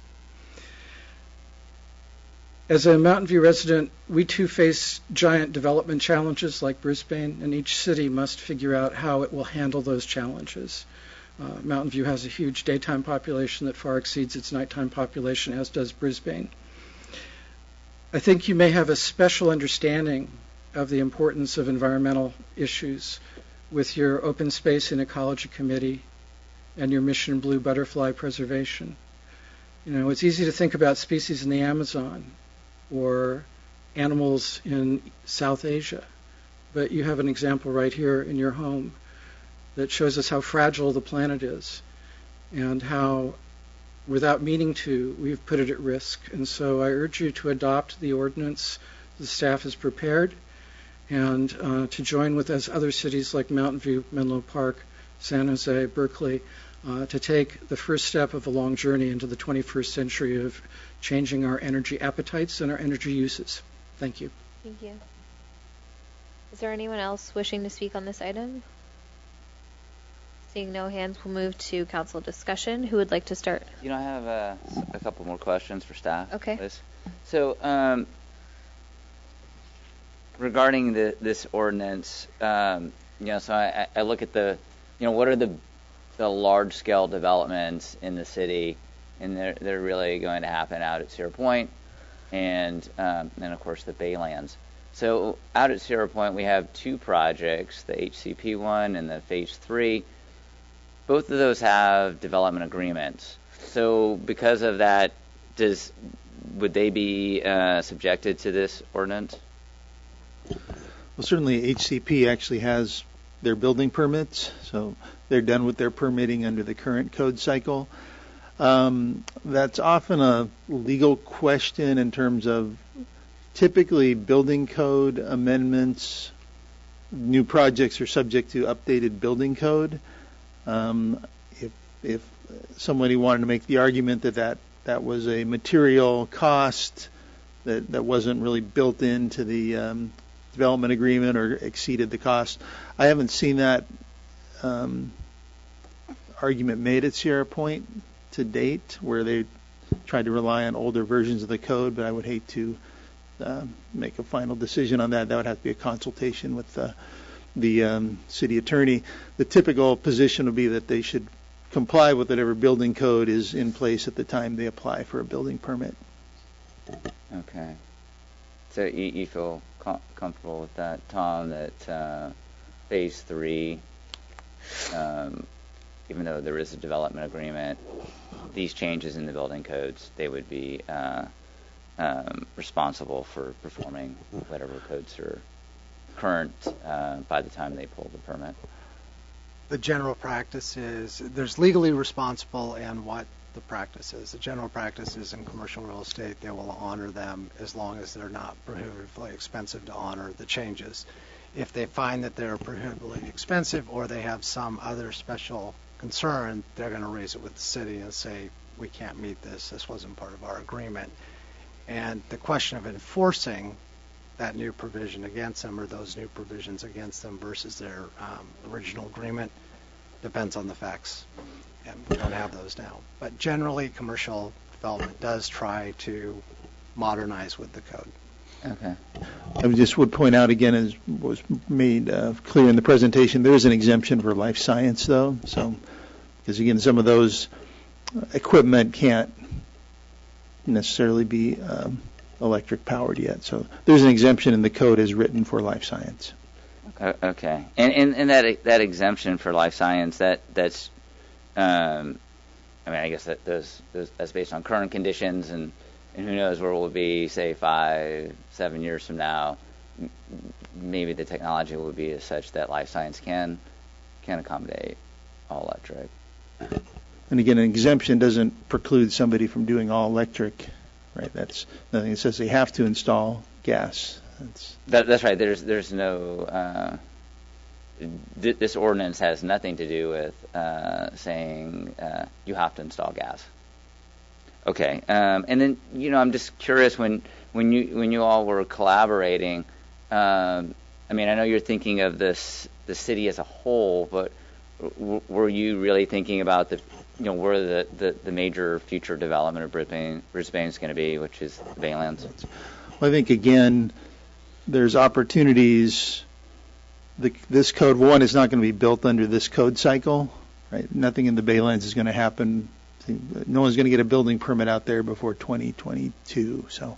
As a Mountain View resident, we too face giant development challenges like Brisbane, and each city must figure out how it will handle those challenges. Mountain View has a huge daytime population that far exceeds its nighttime population, as does Brisbane. I think you may have a special understanding of the importance of environmental issues with your Open Space and Ecology Committee and your Mission Blue butterfly preservation. It's easy to think about species in the Amazon or animals in South Asia, but you have an example right here in your home that shows us how fragile the planet is and how, without meaning to, we've put it at risk. And so I urge you to adopt the ordinance the staff has prepared and to join with other cities like Mountain View, Menlo Park, San Jose, Berkeley, to take the first step of a long journey into the 21st century of changing our energy appetites and our energy uses. Thank you. Thank you. Is there anyone else wishing to speak on this item? Seeing no hands, we'll move to council discussion. Who would like to start? I have a couple more questions for staff. Okay. Please. So, regarding this ordinance, so I look at what are the large-scale developments in the city, and they're really going to happen out at Sierra Point, and of course the Baylands. So out at Sierra Point, we have 2 projects, the HCP one and the Phase 3. Both of those have development agreements. So because of that, would they be subjected to this ordinance? Well, certainly HCP actually has their building permits, so they're done with their permitting under the current code cycle. That's often a legal question in terms of typically building code amendments. New projects are subject to updated building code. If somebody wanted to make the argument that was a material cost that wasn't really built into the development agreement or exceeded the cost, I haven't seen that argument made at Sierra Point to date, where they tried to rely on older versions of the code, but I would hate to make a final decision on that. That would have to be a consultation with the city attorney. The typical position would be that they should comply with whatever building code is in place at the time they apply for a building permit. Okay. So you feel comfortable with that, Tom, that Phase 3, even though there is a development agreement, these changes in the building codes, they would be responsible for performing whatever codes are current by the time they pull the permit? The general practice is there's legally responsible and what the practice is. The general practice is in commercial real estate, they will honor them as long as they're not prohibitively expensive to honor the changes. If they find that they're prohibitively expensive or they have some other special concern, they're going to raise it with the city and say, we can't meet this, this wasn't part of our agreement. And the question of enforcing that new provision against them or those new provisions against them versus their original agreement depends on the facts. And we don't have those now. But generally, commercial development does try to modernize with the code. Okay. I just would point out again, as was made clear in the presentation, there is an exemption for life science, though. So, because again, some of those equipment can't necessarily be electric powered yet. So there's an exemption in the code as written for life science. Okay. And that exemption for life science, that's I mean, I guess that's based on current conditions, and who knows where we'll be, say, 5-7 years from now. Maybe the technology will be as such that life science can accommodate all electric. And again, an exemption doesn't preclude somebody from doing all electric, right? That's nothing that says they have to install gas. That's right. There's no. This ordinance has nothing to do with saying you have to install gas. Okay, and then I'm just curious when you all were collaborating. I mean, I know you're thinking of the city as a whole, but were you really thinking about where the major future development of Brisbane is going to be, which is the Baylands? Well, I think again, there's opportunities. This code, one, is not going to be built under this code cycle, right? Nothing in the Baylands is going to happen. No one's going to get a building permit out there before 2022. So,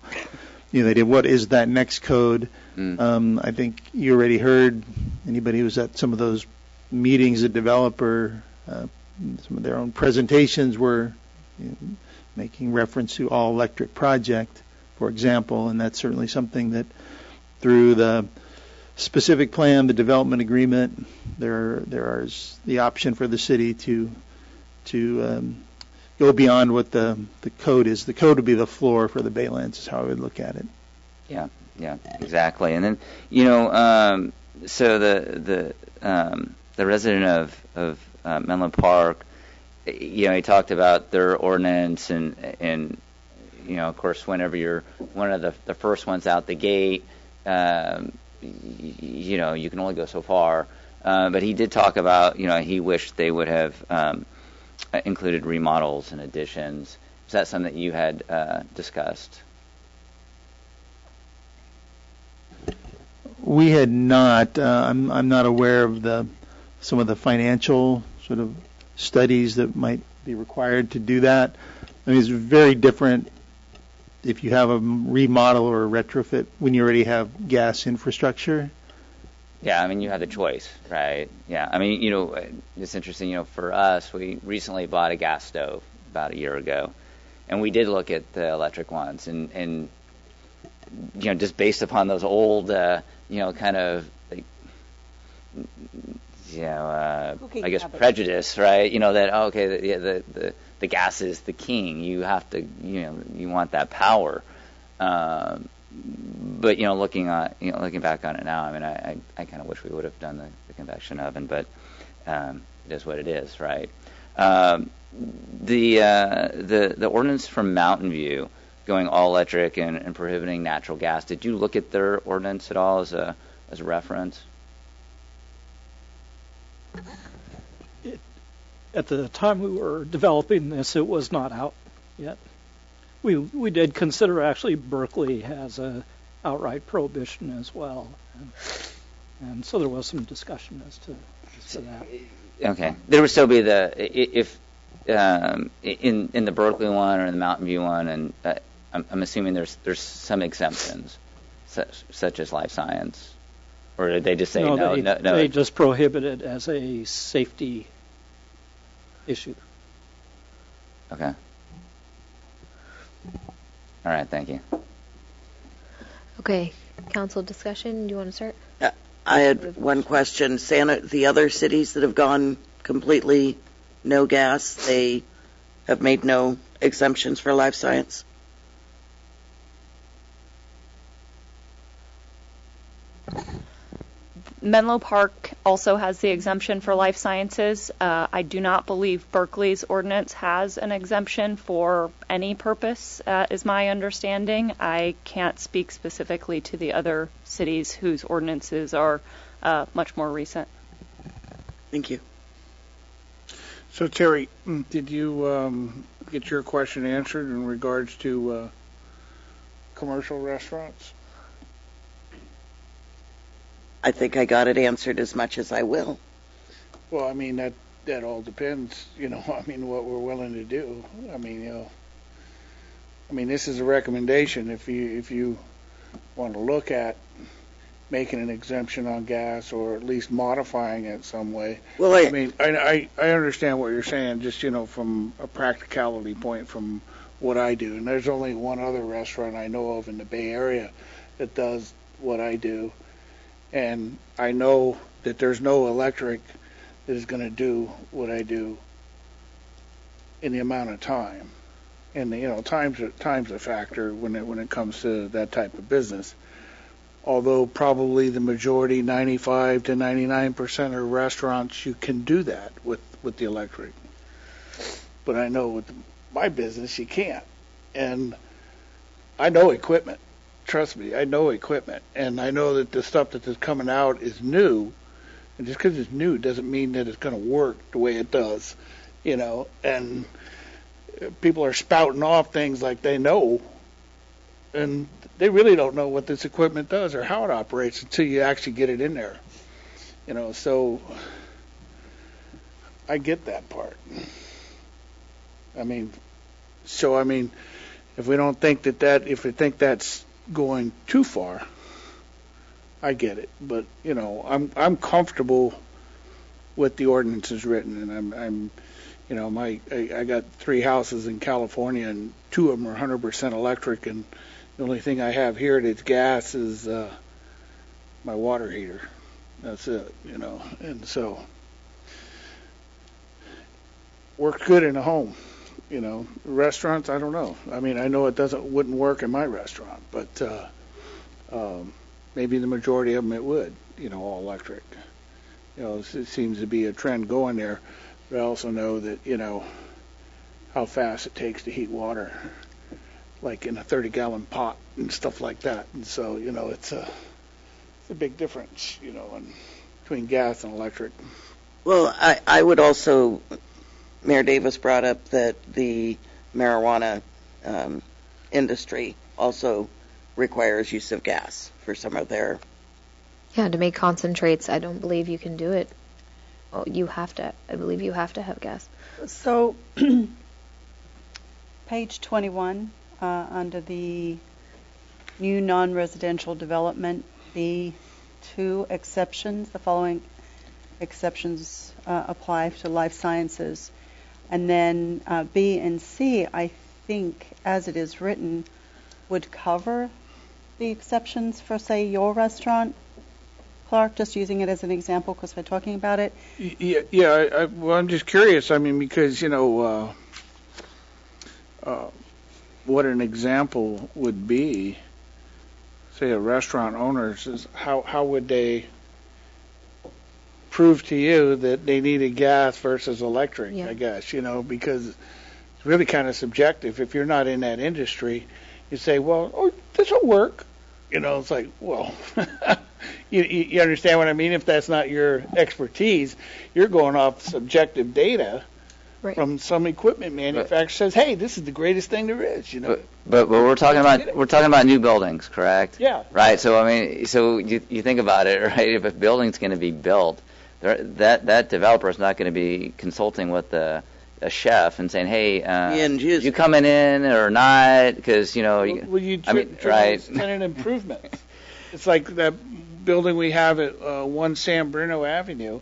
they did what is that next code? I think you already heard, anybody who was at some of those meetings, a developer, some of their own presentations were making reference to all electric project, for example, and that's certainly something that through the specific plan, the development agreement, there is the option for the city to go beyond what the code is. The code would be the floor for the Baylands, is how I would look at it. Yeah, exactly. And then so the resident of Menlo Park, he talked about their ordinance and of course, whenever you're one of the first ones out the gate, you can only go so far. But he did talk about, he wished they would have included remodels and additions. Is that something that you had discussed? We had not. I'm not aware of some of the financial sort of studies that might be required to do that. I mean, it's very different if you have a remodel or a retrofit when you already have gas infrastructure. Yeah, I mean, you have the choice, right? Yeah, I mean, it's interesting, for us, we recently bought a gas stove about a year ago, and we did look at the electric ones, and just based upon those old, kind of, I guess prejudice, right? That, the gas is the king. You have to, you want that power. But looking back on it now, I mean, I kind of wish we would have done the convection oven, but it is what it is, right? The ordinance from Mountain View going all electric and prohibiting natural gas. Did you look at their ordinance at all as a reference? At the time we were developing this, it was not out yet. we did consider actually Berkeley has a outright prohibition as well, and so there was some discussion as to that. Okay, there would still be if in the Berkeley one or in the Mountain View one, and I'm assuming there's some exemptions, such as life science, or did they just say no? They just prohibit it as a safety issue. Okay. All right, thank you. Okay, council discussion. Do you want to start? I had one question. The other cities that have gone completely no gas, they have made no exemptions for life science? Menlo Park also has the exemption for life sciences. I do not believe Berkeley's ordinance has an exemption for any purpose, is my understanding. I can't speak specifically to the other cities whose ordinances are much more recent. Thank you. So, Terry, did you get your question answered in regards to commercial restaurants? I think I got it answered as much as I will. Well, I mean, that all depends, what we're willing to do. This is a recommendation. If you want to look at making an exemption on gas or at least modifying it some way. Well, I understand what you're saying, just, from a practicality point from what I do. And there's only one other restaurant I know of in the Bay Area that does what I do. And I know that there's no electric that is going to do what I do in the amount of time. And time's a factor when it comes to that type of business. Although probably the majority, 95 to 99% of restaurants, you can do that with the electric. But I know with my business, you can't. And I know equipment. Trust me, I know equipment, and I know that the stuff that is coming out is new, and just because it's new doesn't mean that it's going to work the way it does, and people are spouting off things like they know, and they really don't know what this equipment does or how it operates until you actually get it in there, so I get that part. If we don't think if we think that's going too far, I get it, but I'm comfortable with the ordinance as written, and I got 3 houses in California, and 2 of them are 100% electric, and the only thing I have here that's gas is my water heater. That's it, and so works good in a home. Restaurants, I don't know. I know it wouldn't work in my restaurant, but maybe the majority of them it would, all electric. It seems to be a trend going there. But I also know that, how fast it takes to heat water, like in a 30-gallon pot and stuff like that. And so, it's a big difference, between gas and electric. Well, I would also... Mayor Davis brought up that the marijuana industry also requires use of gas for some of their... Yeah, to make concentrates, I don't believe you can do it. Oh, I believe you have to have gas. So, page 21, under the new non-residential development, B2 exceptions, the following exceptions apply to life sciences. And then B and C, I think, as it is written, would cover the exceptions for, say, your restaurant. Clark, just using it as an example because we're talking about it. Yeah. Well, I'm just curious. Because what an example would be, say, a restaurant owner says, how would they prove to you that they needed gas versus electric, I guess, because it's really kind of subjective. If you're not in that industry, you say, well, this will work. It's like, well, you understand what I mean? If that's not your expertise, you're going off subjective data from some equipment manufacturer says, "Hey, this is the greatest thing there is," you know. But we're talking about new buildings, correct? Yeah. Right. So I mean, so you think about it, right? If a building's going to be built, that developer is not going to be consulting with a chef and saying, "Hey, you coming in or not?" Because right? Tenant improvements. It's like that building we have at 1 San Bruno Avenue.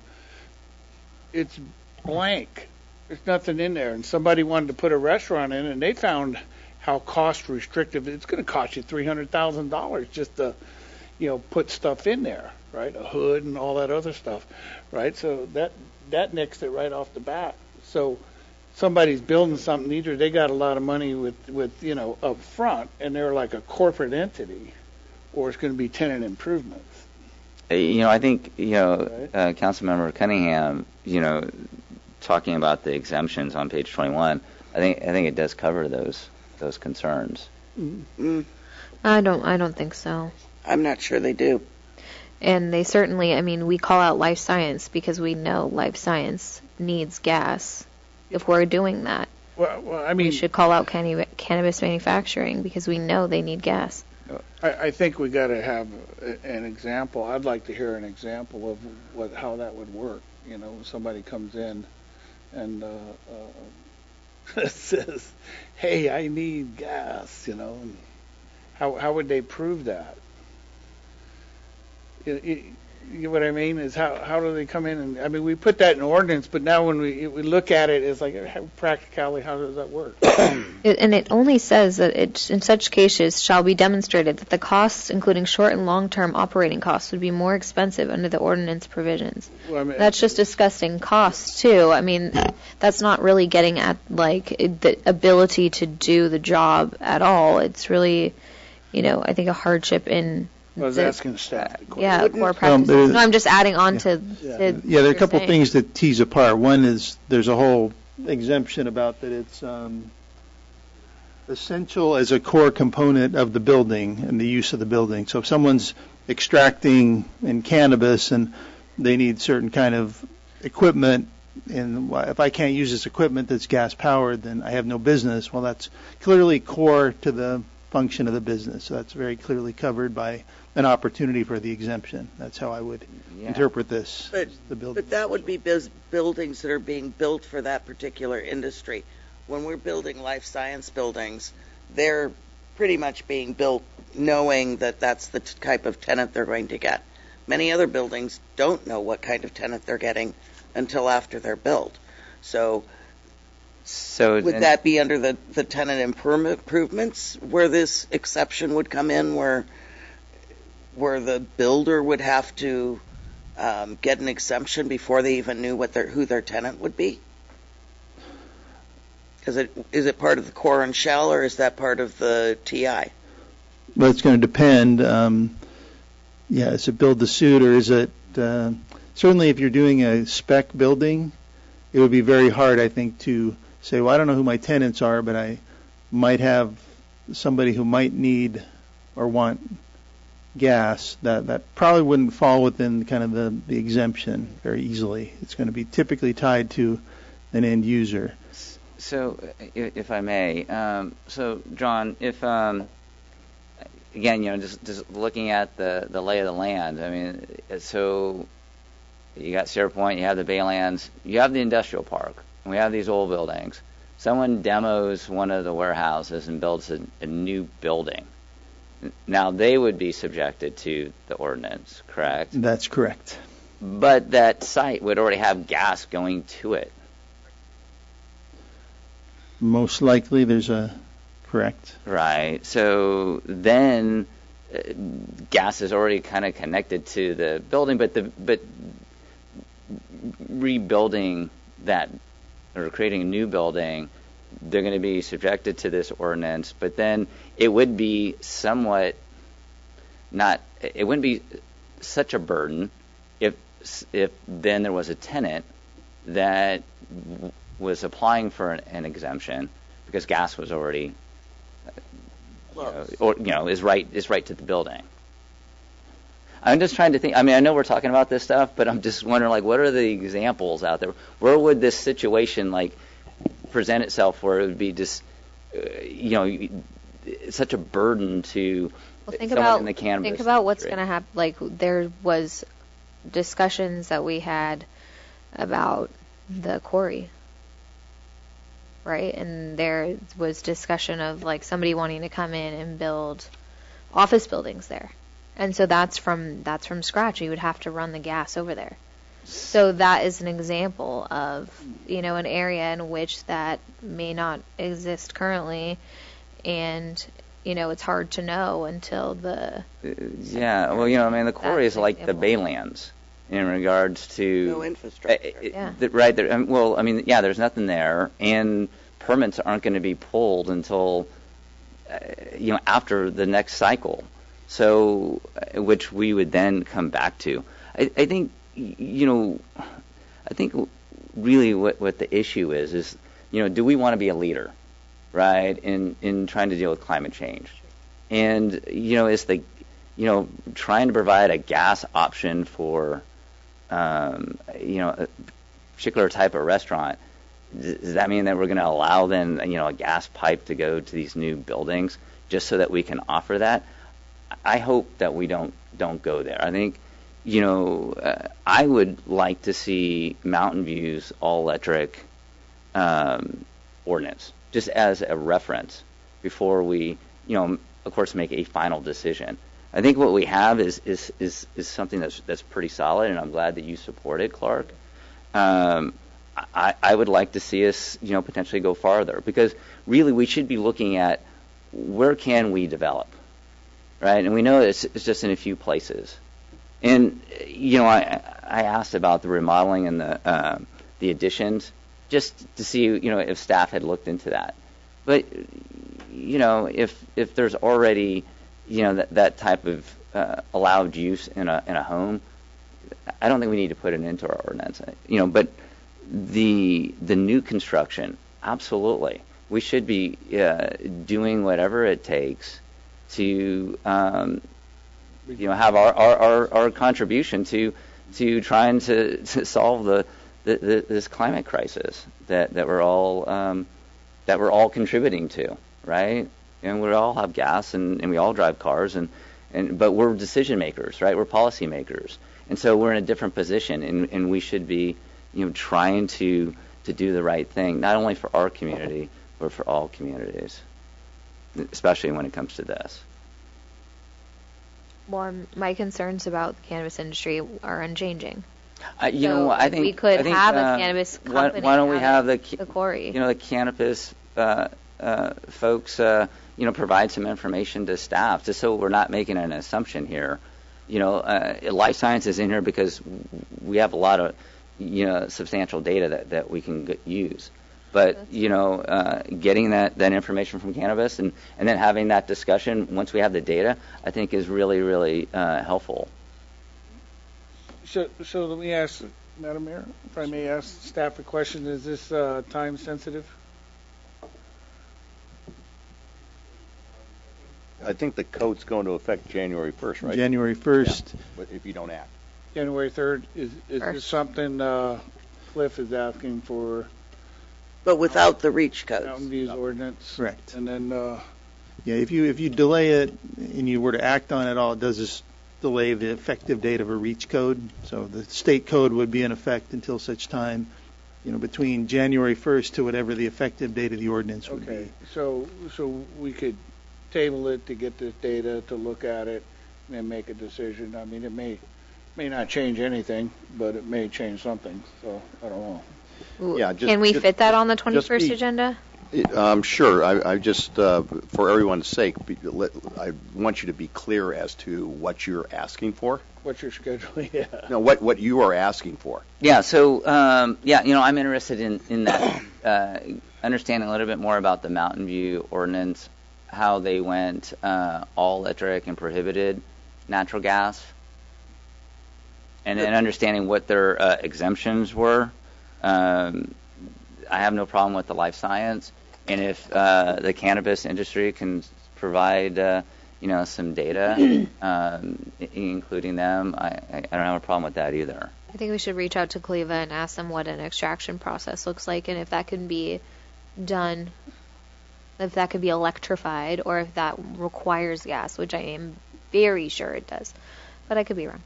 It's blank. There's nothing in there, and somebody wanted to put a restaurant in, and they found how cost restrictive it's going to cost you $300,000 just to, put stuff in there, right? A hood and all that other stuff, right? So that nixed it right off the bat. So somebody's building something, either they got a lot of money with up front, and they're like a corporate entity, or it's going to be tenant improvements. I think Councilmember Cunningham, talking about the exemptions on page 21, I think it does cover those concerns. Mm. I don't think so. I'm not sure they do. And they certainly, we call out life science because we know life science needs gas. If we're doing that, we should call out cannabis manufacturing because we know they need gas. I think we got to have an example. I'd like to hear an example of how that would work. Somebody comes in and says, "Hey, I need gas," and how would they prove that? You know what I mean? Is how do they come in and we put that in ordinance, but now when we look at it, it's like practically how does that work? And it only says that in such cases shall be demonstrated that the costs, including short and long-term operating costs, would be more expensive under the ordinance provisions. Well, that's just discussing costs too. That's not really getting at the ability to do the job at all. It's really, I think a hardship in. I was asking staff. Yeah, core practices. No, I'm just adding on to. There are a couple things that tease apart. One is there's a whole exemption about that it's essential as a core component of the building and the use of the building. So if someone's extracting in cannabis and they need certain kind of equipment, and if I can't use this equipment that's gas powered, then I have no business. Well, that's clearly core to the function of the business. So that's very clearly covered by an opportunity for the exemption. That's how I would interpret this. But that would be buildings that are being built for that particular industry. When we're building life science buildings, they're pretty much being built knowing that that's the type of tenant they're going to get. Many other buildings don't know what kind of tenant they're getting until after they're built. So would that be under the tenant improvements where this exception would come in, where the builder would have to get an exemption before they even knew who their tenant would be? Is it part of the core and shell, or is that part of the TI? Well, it's going to depend. Is it build to suit, or is it certainly if you're doing a spec building, it would be very hard, I think, to say, well, I don't know who my tenants are, but I might have somebody who might need or want gas. That probably wouldn't fall within kind of the exemption very easily. It's going to be typically tied to an end user. So, if I may, so John, if again, just looking at the lay of the land, so you got Sierra Point, you have the Baylands, you have the industrial park, and we have these old buildings. Someone demos one of the warehouses and builds a new building. Now, they would be subjected to the ordinance, correct? That's correct. But that site would already have gas going to it. Most likely there's a correct. Right. So then gas is already kind of connected to the building, but rebuilding that or creating a new building, they're going to be subjected to this ordinance, but then it would be somewhat it wouldn't be such a burden if then there was a tenant that was applying for an exemption because gas was already is right to the building. I'm just trying to think. I know we're talking about this stuff, but I'm just wondering, what are the examples out there? Where would this situation, present itself where it would be just, such a burden to someone in the cannabis Think about what's industry. going to happen. Like, there was discussions that we had about the quarry, right? And there was discussion of like somebody wanting to come in and build office buildings there. And so that's from scratch. You would have to run the gas over there. So that is an example of, an area in which that may not exist currently, and it's hard to know until the the quarry is like the Baylands in regards to no infrastructure. Right there. There's nothing there, and permits aren't going to be pulled until after the next cycle. So, which we would then come back to. I think really what the issue is do we want to be a leader, right, in trying to deal with climate change? And, is trying to provide a gas option for, a particular type of restaurant, does that mean that we're going to allow then, a gas pipe to go to these new buildings just so that we can offer that? I hope that we don't go there. I think, I would like to see Mountain View's all-electric ordinance, just as a reference before we, of course, make a final decision. I think what we have is something that's pretty solid, and I'm glad that you support it, Clark. I would like to see us, potentially go farther, because really we should be looking at where can we develop, right? And we know it's just in a few places. And I asked about the remodeling and the additions, just to see if staff had looked into that. But if there's already that type of allowed use in a home, I don't think we need to put it into our ordinance. But the new construction, absolutely, we should be doing whatever it takes to have our contribution to trying to solve this climate crisis that we're all contributing to, right? And we all have gas and we all drive cars but we're decision makers, right? We're policy makers, and so we're in a different position, and we should be trying to do the right thing, not only for our community but for all communities, especially when it comes to this. Well, my concerns about the cannabis industry are unchanging. I think we could have a cannabis company. Why don't we have the quarry? The cannabis folks, provide some information to staff, just so we're not making an assumption here. Life science is in here because we have a lot of substantial data that we can use. But getting that information from cannabis and then having that discussion once we have the data, I think is really, really helpful. So let me ask, Madam Mayor, if I may ask staff a question. Is this time sensitive? I think the code's going to affect January 1st, right? January 1st. Yeah, if you don't act. January 3rd. Is this something Cliff is asking for? But without the REACH codes. Mountain View's ordinance. Correct. And then if you delay it and you were to act on it, all it does is delay the effective date of a REACH code. So the state code would be in effect until such time, between January 1st to whatever the effective date of the ordinance would be. So we could table it to get this data, to look at it, and then make a decision. I mean, it may not change anything, but it may change something. So I don't know. Yeah, can we fit that on the 21st agenda? Sure. I just, for everyone's sake, I want you to be clear as to what you're asking for. What's your schedule? Yeah. No, what you are asking for. Yeah. So, I'm interested in that, understanding a little bit more about the Mountain View ordinance, how they went all electric and prohibited natural gas, and then understanding what their exemptions were. I have no problem with the life science, and if the cannabis industry can provide, some data, including them, I don't have a problem with that either. I think we should reach out to Cleva and ask them what an extraction process looks like, and if that can be done, if that could be electrified, or if that requires gas, which I am very sure it does, but I could be wrong.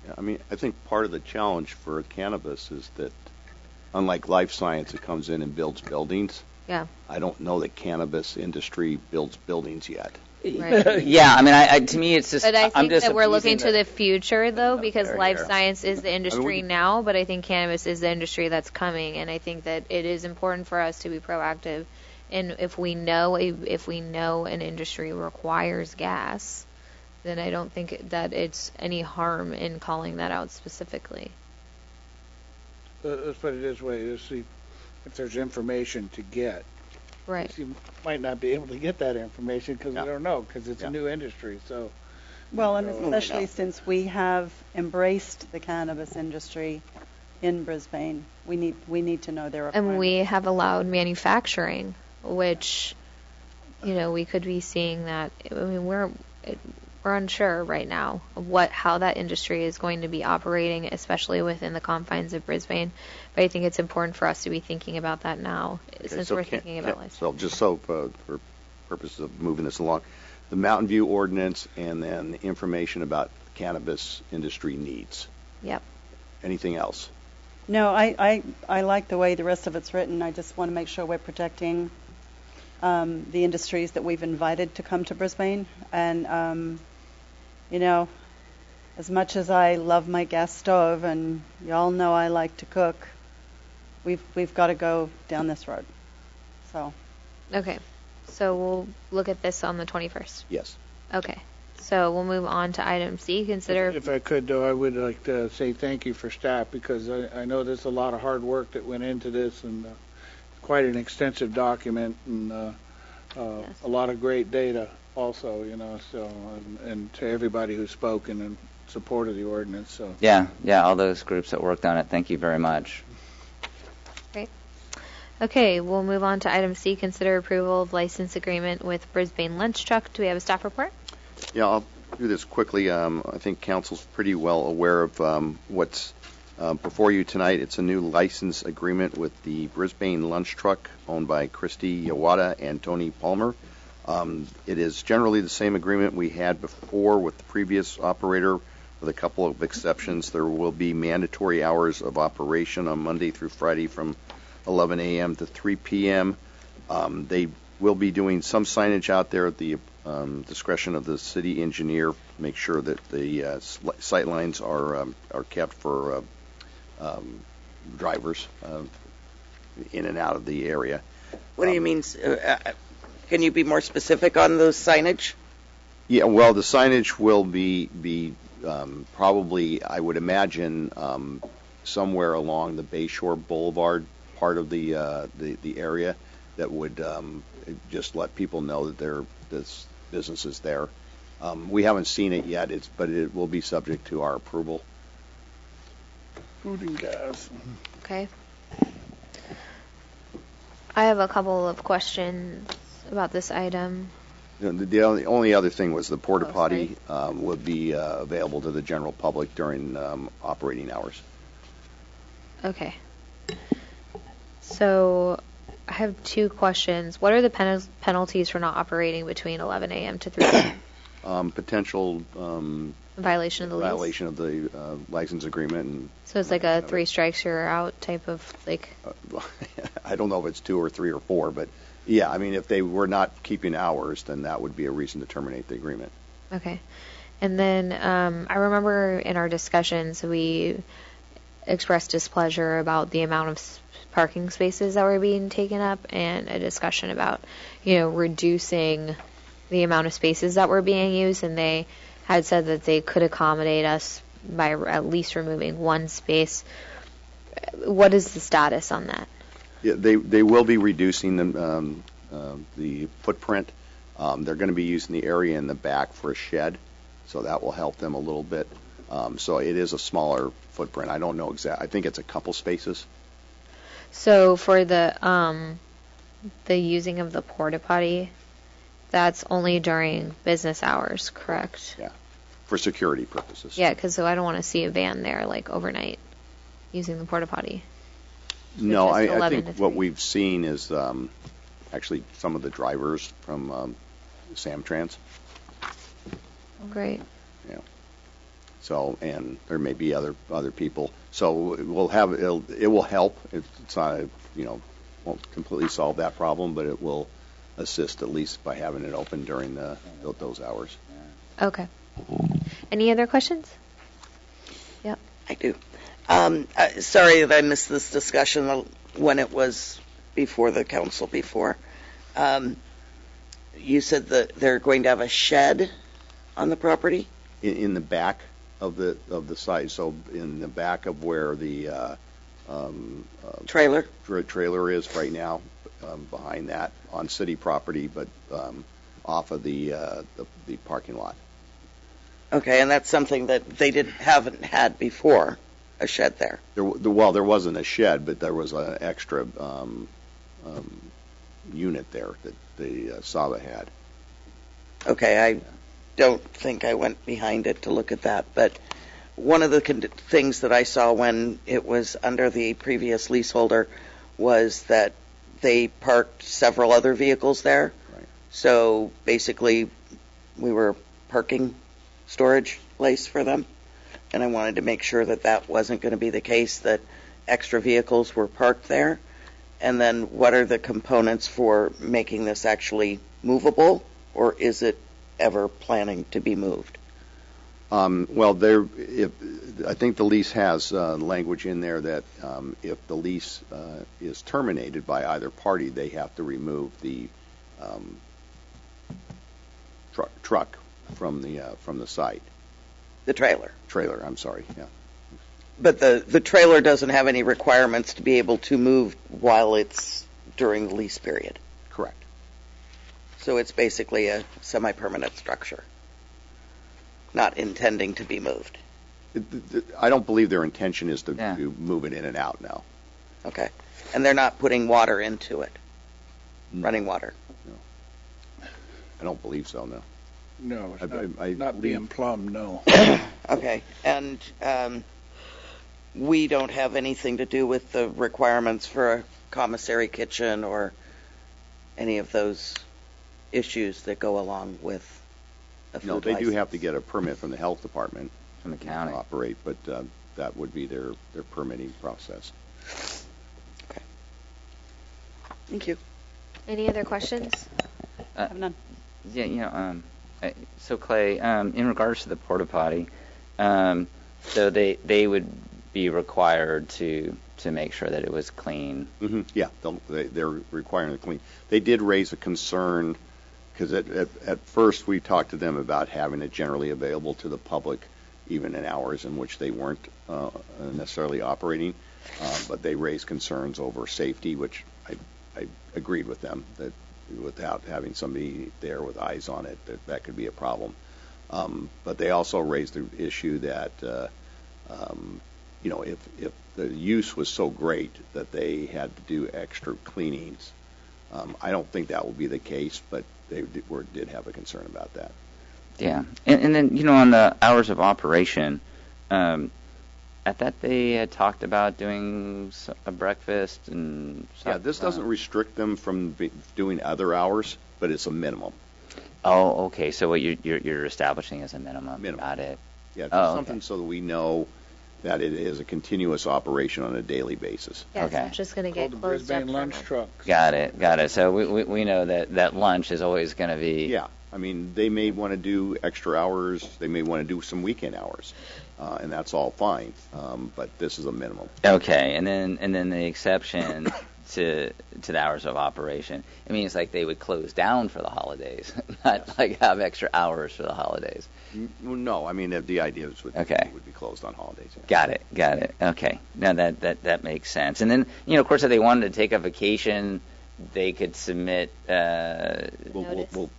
Yeah, I mean, I think part of the challenge for cannabis is that, unlike life science, it comes in and builds buildings. Yeah. I don't know that cannabis industry builds buildings yet. Right. Yeah, I mean, to me, it's just. But I think that we're looking using to the future, though, because life science is the industry we- now, but I think cannabis is the industry that's coming, and I think that it is important for us to be proactive. And if we know an industry requires gas, then I don't think that it's any harm in calling that out specifically. Let's put it this way, let's see if there's information to get. Right. You might not be able to get that information because we don't know, because it's a new industry. So, Well, and especially since we have embraced the cannabis industry in Brisbane, we need to know their requirements. And we have allowed manufacturing, which, we could be seeing that. I mean, we're unsure right now of how that industry is going to be operating, especially within the confines of Brisbane. But I think it's important for us to be thinking about that now, since we're thinking about life. So just for purposes of moving this along, the Mountain View ordinance and then the information about cannabis industry needs. Yep. Anything else? No, I like the way the rest of it's written. I just want to make sure we're protecting the industries that we've invited to come to Brisbane. And, as much as I love my gas stove, and y'all know I like to cook, we've got to go down this road. So. Okay. So we'll look at this on the 21st. Yes. Okay. So we'll move on to item C. Consider. if I could, though, I would like to say thank you for staff, because I know there's a lot of hard work that went into this, and quite an extensive document, and a lot of great data also, so, and to everybody who spoke and in support of the ordinance. So. Yeah, all those groups that worked on it, thank you very much. Great. Okay, we'll move on to item C. Consider approval of license agreement with Brisbane Lunch Truck. Do we have a staff report? Yeah, I'll do this quickly. I think Council's pretty well aware of what's before you tonight. It's a new license agreement with the Brisbane Lunch Truck, owned by Christy Yawada and Tony Palmer. It is generally the same agreement we had before with the previous operator, with a couple of exceptions. There will be mandatory hours of operation on Monday through Friday from 11 a.m. to 3 p.m. They will be doing some signage out there at the discretion of the city engineer, make sure that the sight lines are kept for drivers in and out of the area. What do you mean? Can you be more specific on those signage? Yeah, well, the signage will be probably, I would imagine, somewhere along the Bayshore Boulevard part of the area that would just let people know that this business is there. We haven't seen it yet, but it will be subject to our approval. Food and gas. Okay. I have a couple of questions about this item. The only other thing was the porta potty would be available to the general public during operating hours. Okay. So I have two questions. What are the penalties for not operating between 11 a.m. to 3 p.m.? Potential violation of the lease? Violation of the license agreement. And, so it's like a 3 strikes you're out type of like. I don't know if it's 2 or 3 or 4, but yeah, I mean, if they were not keeping hours, then that would be a reason to terminate the agreement. Okay. And then I remember in our discussions we expressed displeasure about the amount of parking spaces that were being taken up, and a discussion about, reducing the amount of spaces that were being used, and they had said that they could accommodate us by at least removing 1 space. What is the status on that? Yeah, they will be reducing the footprint. They're going to be using the area in the back for a shed, so that will help them a little bit. So it is a smaller footprint. I don't know exactly. I think it's a couple spaces. So for the using of the porta potty, that's only during business hours, correct? Yeah, for security purposes. Yeah, because I don't want to see a van there like overnight using the porta potty. No, just I 11 think to what 3? we've seen is actually some of the drivers from Samtrans. Great. Yeah. So, and there may be other people. So we'll have it will help. It's not won't completely solve that problem, but it will assist at least by having it open during those hours. Okay. Any other questions? Yep. I do. Sorry that I missed this discussion when it was before the council before. You said that they're going to have a shed on the property? In the back of the site. So in the back of where the trailer is right now, behind that on city property, but off of the parking lot. Okay, and that's something that they haven't had before, a shed there. Well, there wasn't a shed, but there was an extra unit there that the Saba had. Okay, I don't think I went behind it to look at that, but one of the things that I saw when it was under the previous leaseholder was that they parked several other vehicles there. Right. So basically, we were parking storage place for them, and I wanted to make sure that that wasn't going to be the case, that extra vehicles were parked there. And then what are the components for making this actually movable, or is it ever planning to be moved? Well, I think the lease has language in there that if the lease is terminated by either party, they have to remove the truck from the site. The trailer. Trailer, I'm sorry. Yeah. But the trailer doesn't have any requirements to be able to move while it's during the lease period. Correct. So it's basically a semi-permanent structure, not intending to be moved. I don't believe their intention is to move it in and out now. Okay. And they're not putting water into it? Running water? No. I don't believe so, no. No, it's not being plumbed, no. Okay. And we don't have anything to do with the requirements for a commissary kitchen or any of those issues that go along with a food No, they do license? have to get a permit from the health department from the county to operate, but that would be their permitting process. Okay. Thank you. Any other questions? I have none. Yeah, so Clay, in regards to the porta potty, so they would be required to make sure that it was clean. Mm-hmm. Yeah, they're requiring it clean. They did raise a concern because at first we talked to them about having it generally available to the public, even in hours in which they weren't necessarily operating, but they raised concerns over safety, which I agreed with them that without having somebody there with eyes on it, that could be a problem. But they also raised the issue that if the use was so great that they had to do extra cleanings, I don't think that will be the case, but they did have a concern about that. Yeah, and then on the hours of operation, at that they had talked about doing a breakfast and stuff. Yeah, this doesn't restrict them from doing other hours, but it's a minimum. Oh, okay. So what you're establishing is a minimum. Got it. Yeah, just something so that we know that it is a continuous operation on a daily basis. Yeah, it's not just going to get closed Brisbane up. lunch truck. Got it. So we know that lunch is always going to be. Yeah, I mean they may want to do extra hours. They may want to do some weekend hours, and that's all fine. But this is a minimum. Okay, and then the exception to the hours of operation. It means like they would close down for the holidays, not like have extra hours for the holidays. No, I mean the idea is it would be closed on holidays. Yeah. Got it. Okay, now that makes sense. And then of course, if they wanted to take a vacation, they could submit a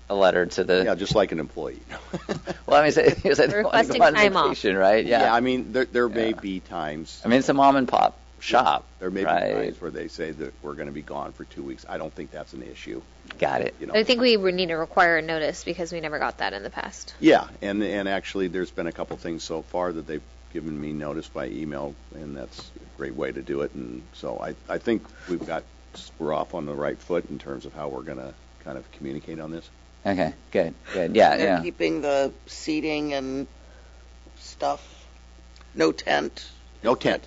letter to the just like an employee. Well, I mean, it's requesting time off, right? Yeah, I mean there may be times. I mean, it's a mom and pop shop. There may be times where they say that we're going to be gone for 2 weeks. I don't think that's an issue. Got it. I think we would need to require a notice because we never got that in the past. Yeah, and actually there's been a couple things so far that they've given me notice by email, and that's a great way to do it. And so I think we're off on the right foot in terms of how we're going to kind of communicate on this. Okay, good. Yeah, They're yeah. keeping the seating and stuff. No tent. No tent,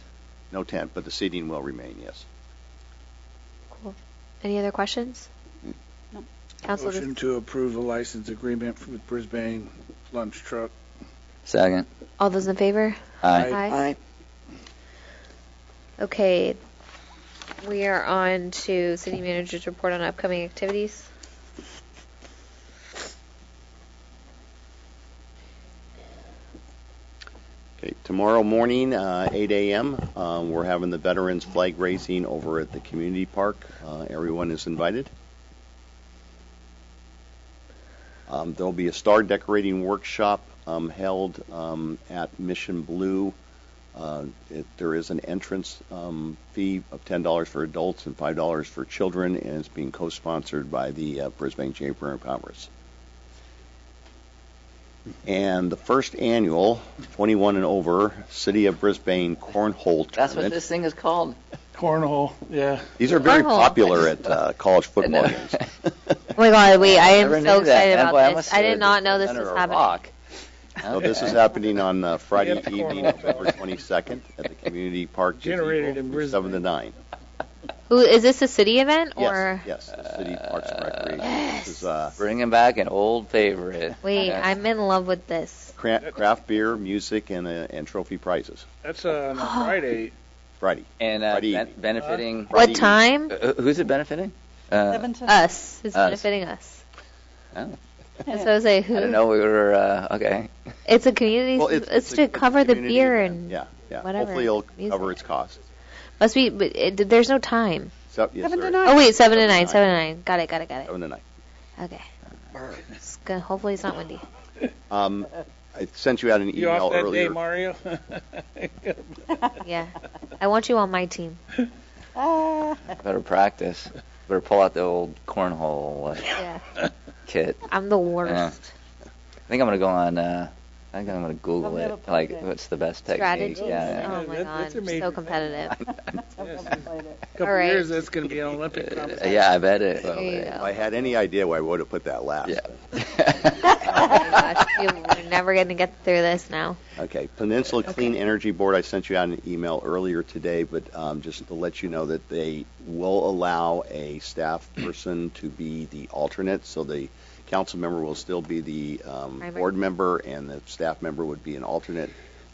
but the seating will remain, yes. Cool. Any other questions? No. Council, Motion to approve a license agreement with Brisbane Lunch Truck. Second. all those in favor? Aye. Aye. Okay. We are on to City Manager's report on upcoming activities. Okay, tomorrow morning, 8 a.m., we're having the Veterans Flag Raising over at the community park. Everyone is invited. There'll be a star decorating workshop held at Mission Blue. There is an entrance fee of $10 for adults and $5 for children, and it's being co-sponsored by the Brisbane Chamber of Commerce. And the first annual 21 and over City of Brisbane Cornhole Tournament. That's what this thing is called? Cornhole, yeah. These are very Cornhole. popular at college football games. Oh my God, wait, I am never so knew that. excited Boy, about this. must I have did not know this under was a happening. rock. So this is happening on Friday evening, November 22nd at the community park Generated in from Brisbane. 7 to 9. Who is this a city event or? Yes, the City Parks and Recreation. This is Bringing back an old favorite. Wait, Okay. I'm in love with this. craft beer, music, and trophy prizes. That's on Friday. Friday. And Friday evening. benefiting. What time? Who's it benefiting? 7 to Us. It's Us. benefiting us. Oh. That's what I was saying. I didn't know we were, okay. It's a community. Well, it's a to cover the community beer event. and Yeah. whatever. Hopefully it'll Music. cover its cost. Must be. But there's no time. So, yes, 7 to there is. 9. Oh wait, 7 to 9. 9. 7 to 9. Got it. 7 to 9. Okay. Hopefully it's not windy. I sent you out an You email off that earlier. day, Mario? Yeah. I want you on my team. Better practice. Better pull out the old cornhole Yeah. kit. I'm the worst. Yeah. I think I'm going to go on, I think I'm going to Google it. Like, what's the best technique? Strategies. Yeah. Oh my That's a God. major So thing. competitive. Couple All right. years, that's going to be an Olympic competition. Yeah, I bet it. There you If go. I had any idea, I would have put that last. Yeah. Oh my gosh. We're never going to get through this now. Okay, Peninsula Clean Energy Board, I sent you out an email earlier today, but just to let you know that they will allow a staff person to be the alternate, so the council member will still be the board member, and the staff member would be an alternate.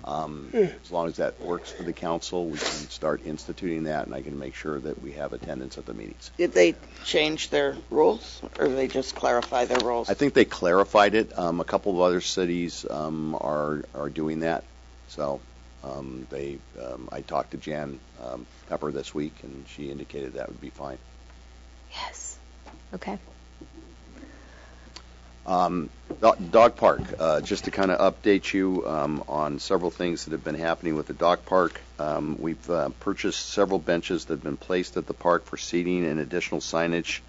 As long as that works for the council, we can start instituting that, and I can make sure that we have attendance at the meetings. Did they change their rules, or did they just clarify their rules? I think they clarified it. A couple of other cities are doing that. So I talked to Jan Pepper this week, and she indicated that would be fine. Yes. Okay. Dog park, just to kind of update you on several things that have been happening with the dog park. We've purchased several benches that have been placed at the park for seating and additional signage,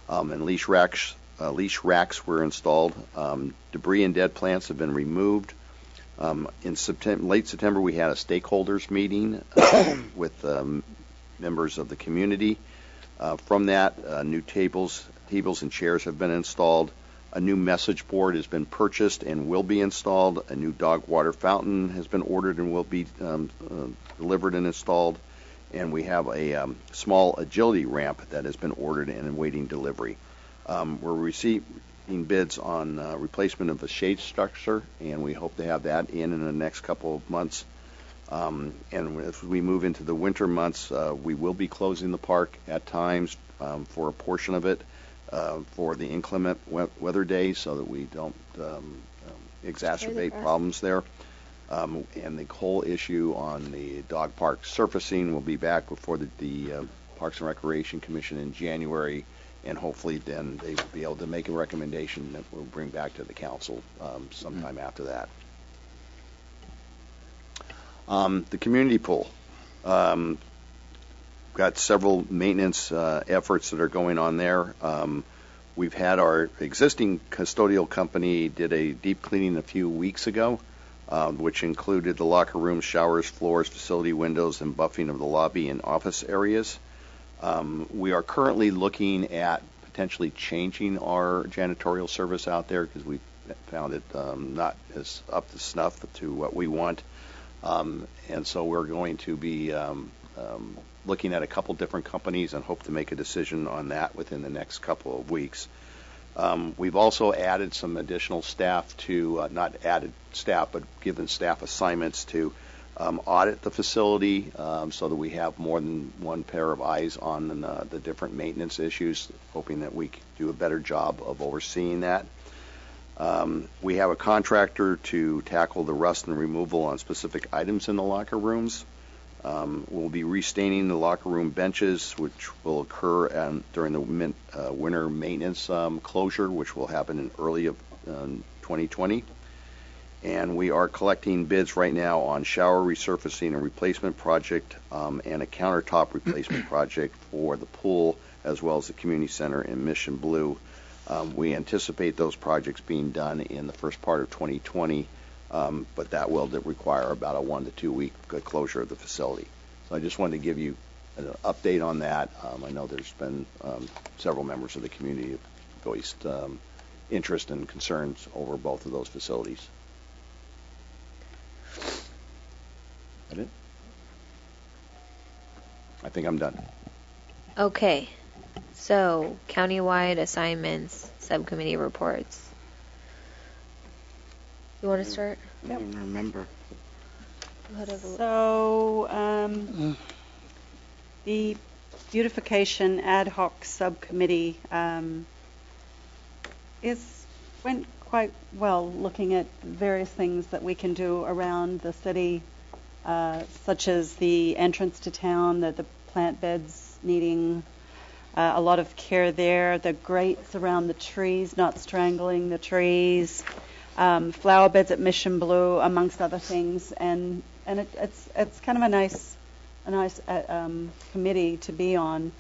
and leash racks were installed. Debris and dead plants have been removed. In late September, we had a stakeholders meeting with members of the community. From that, new tables and chairs have been installed. A new message board has been purchased and will be installed. A new dog water fountain has been ordered and will be delivered and installed. And we have a small agility ramp that has been ordered and awaiting delivery. We're receiving bids on replacement of the shade structure, and we hope to have that in the next couple of months. And as we move into the winter months, we will be closing the park at times for a portion of it. For the inclement weather days, so that we don't exacerbate problems there. And the whole issue on the dog park surfacing will be back before the Parks and Recreation Commission in January, and hopefully then they will be able to make a recommendation that we'll bring back to the council sometime after that. The community pool. Got several maintenance efforts that are going on there. We've had our existing custodial company did a deep cleaning a few weeks ago. which included the locker rooms, showers, floors, facility windows, and buffing of the lobby and office areas. We are currently looking at potentially changing our janitorial service out there because we found it not as up to snuff to what we want. And so we're going to be looking at a couple different companies and hope to make a decision on that within the next couple of weeks. We've also added some additional staff to, not added staff, but given staff assignments to audit the facility so that we have more than one pair of eyes on the different maintenance issues, hoping that we can do a better job of overseeing that. We have a contractor to tackle the rust and removal on specific items in the locker rooms. We'll be restaining the locker room benches, which will occur during the winter maintenance closure, which will happen in early of 2020. And we are collecting bids right now on shower resurfacing and replacement project and a countertop replacement project for the pool as well as the community center in Mission Blue. We anticipate those projects being done in the first part of 2020, but that will require about a 1 to 2 week closure of the facility. So I just wanted to give you an update on that. I know there's been several members of the community have voiced interest and concerns over both of those facilities. That it? I think I'm done. Okay. So, countywide assignments, subcommittee reports. You want to start? I don't even remember. So, the beautification ad hoc subcommittee went quite well, looking at various things that we can do around the city, such as the entrance to town, the plant beds needing a lot of care there, the grates around the trees, not strangling the trees, flower beds at Mission Blue, amongst other things, and it's kind of a nice committee to be on,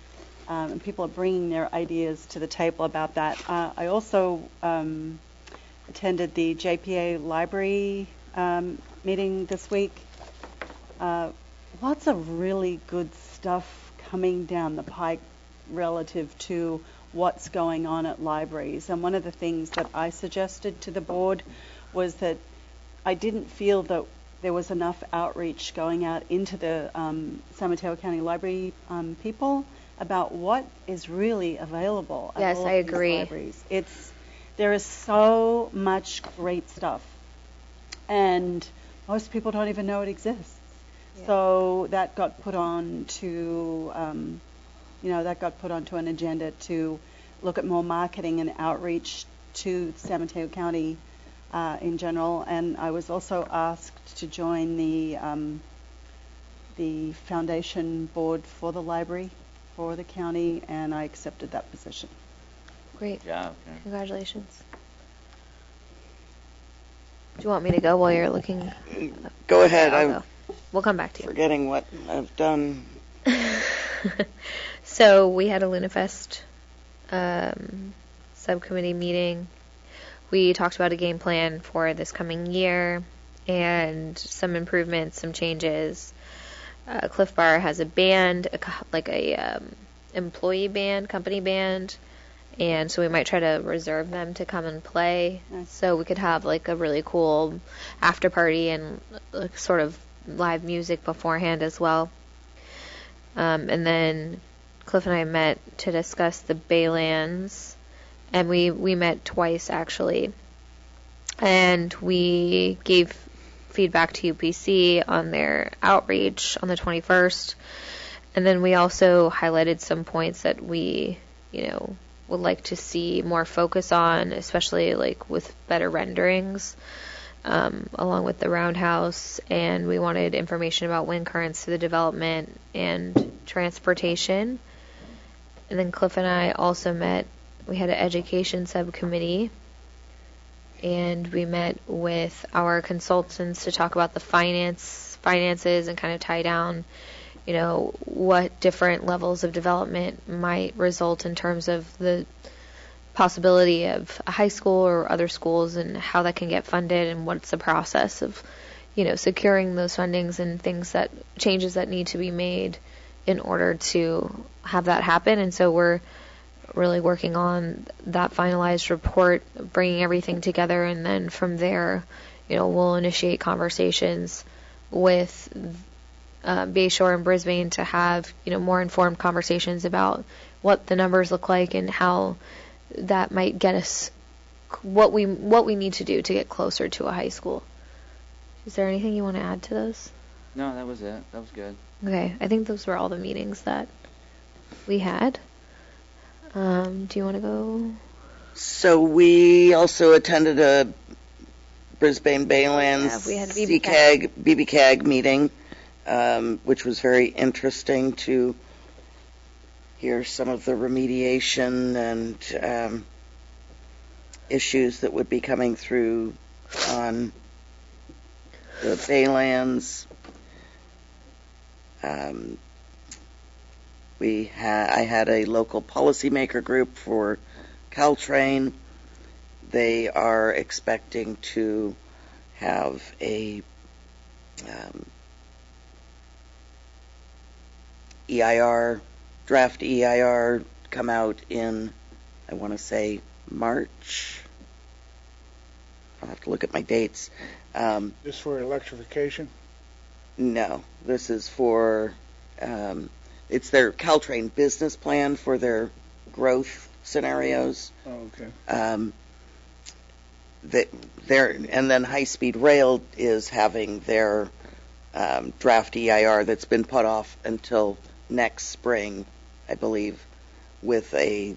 and people are bringing their ideas to the table about that. I also attended the JPA library meeting this week. Lots of really good stuff coming down the pike relative to what's going on at libraries. And one of the things that I suggested to the board was that I didn't feel that there was enough outreach going out into the San Mateo County Library people about what is really available at all I of these agree. libraries. There is so much great stuff, and most people don't even know it exists. Yeah. So that got put on to an agenda to look at more marketing and outreach to San Mateo County in general. And I was also asked to join the foundation board for the library for the county, and I accepted that position. Great. Good job. Yeah. Congratulations. Do you want me to go while you're looking? Go ahead. I'm We'll come back to you. Forgetting what I've done. So we had a LunaFest subcommittee meeting. We talked about a game plan for this coming year and some improvements, some changes. Cliff Bar has a band, employee band, company band, and so we might try to reserve them to come and play. Nice. So we could have like a really cool after party and sort of live music beforehand as well. And then Cliff and I met to discuss the Baylands, and we met twice actually, and we gave feedback to UPC on their outreach on the 21st, and then we also highlighted some points that we, would like to see more focus on, especially like with better renderings, along with the roundhouse, and we wanted information about wind currents to the development and transportation. And then Cliff and I also met, we had an education subcommittee, and we met with our consultants to talk about the finances and kind of tie down, what different levels of development might result in terms of the possibility of a high school or other schools and how that can get funded and what's the process of, securing those fundings and changes that need to be made in order to have that happen. And so we're really working on that finalized report, bringing everything together, and then from there, we'll initiate conversations with Bayshore and Brisbane to have, more informed conversations about what the numbers look like and how that might get us what we need to do to get closer to a high school. Is there anything you want to add to those? No, that was it. That was good. Okay, I think those were all the meetings that we had. Do you want to go? So we also attended a Brisbane Baylands we had BBCAG meeting, which was very interesting to hear some of the remediation and issues that would be coming through on the Baylands. I had a local policymaker group for Caltrain. They are expecting to have a draft EIR come out in, I want to say, March. I'll have to look at my dates. This for electrification? No, this is for, it's their Caltrain business plan for their growth scenarios. Oh, okay. And then High Speed Rail is having their draft EIR that's been put off until next spring, I believe, with a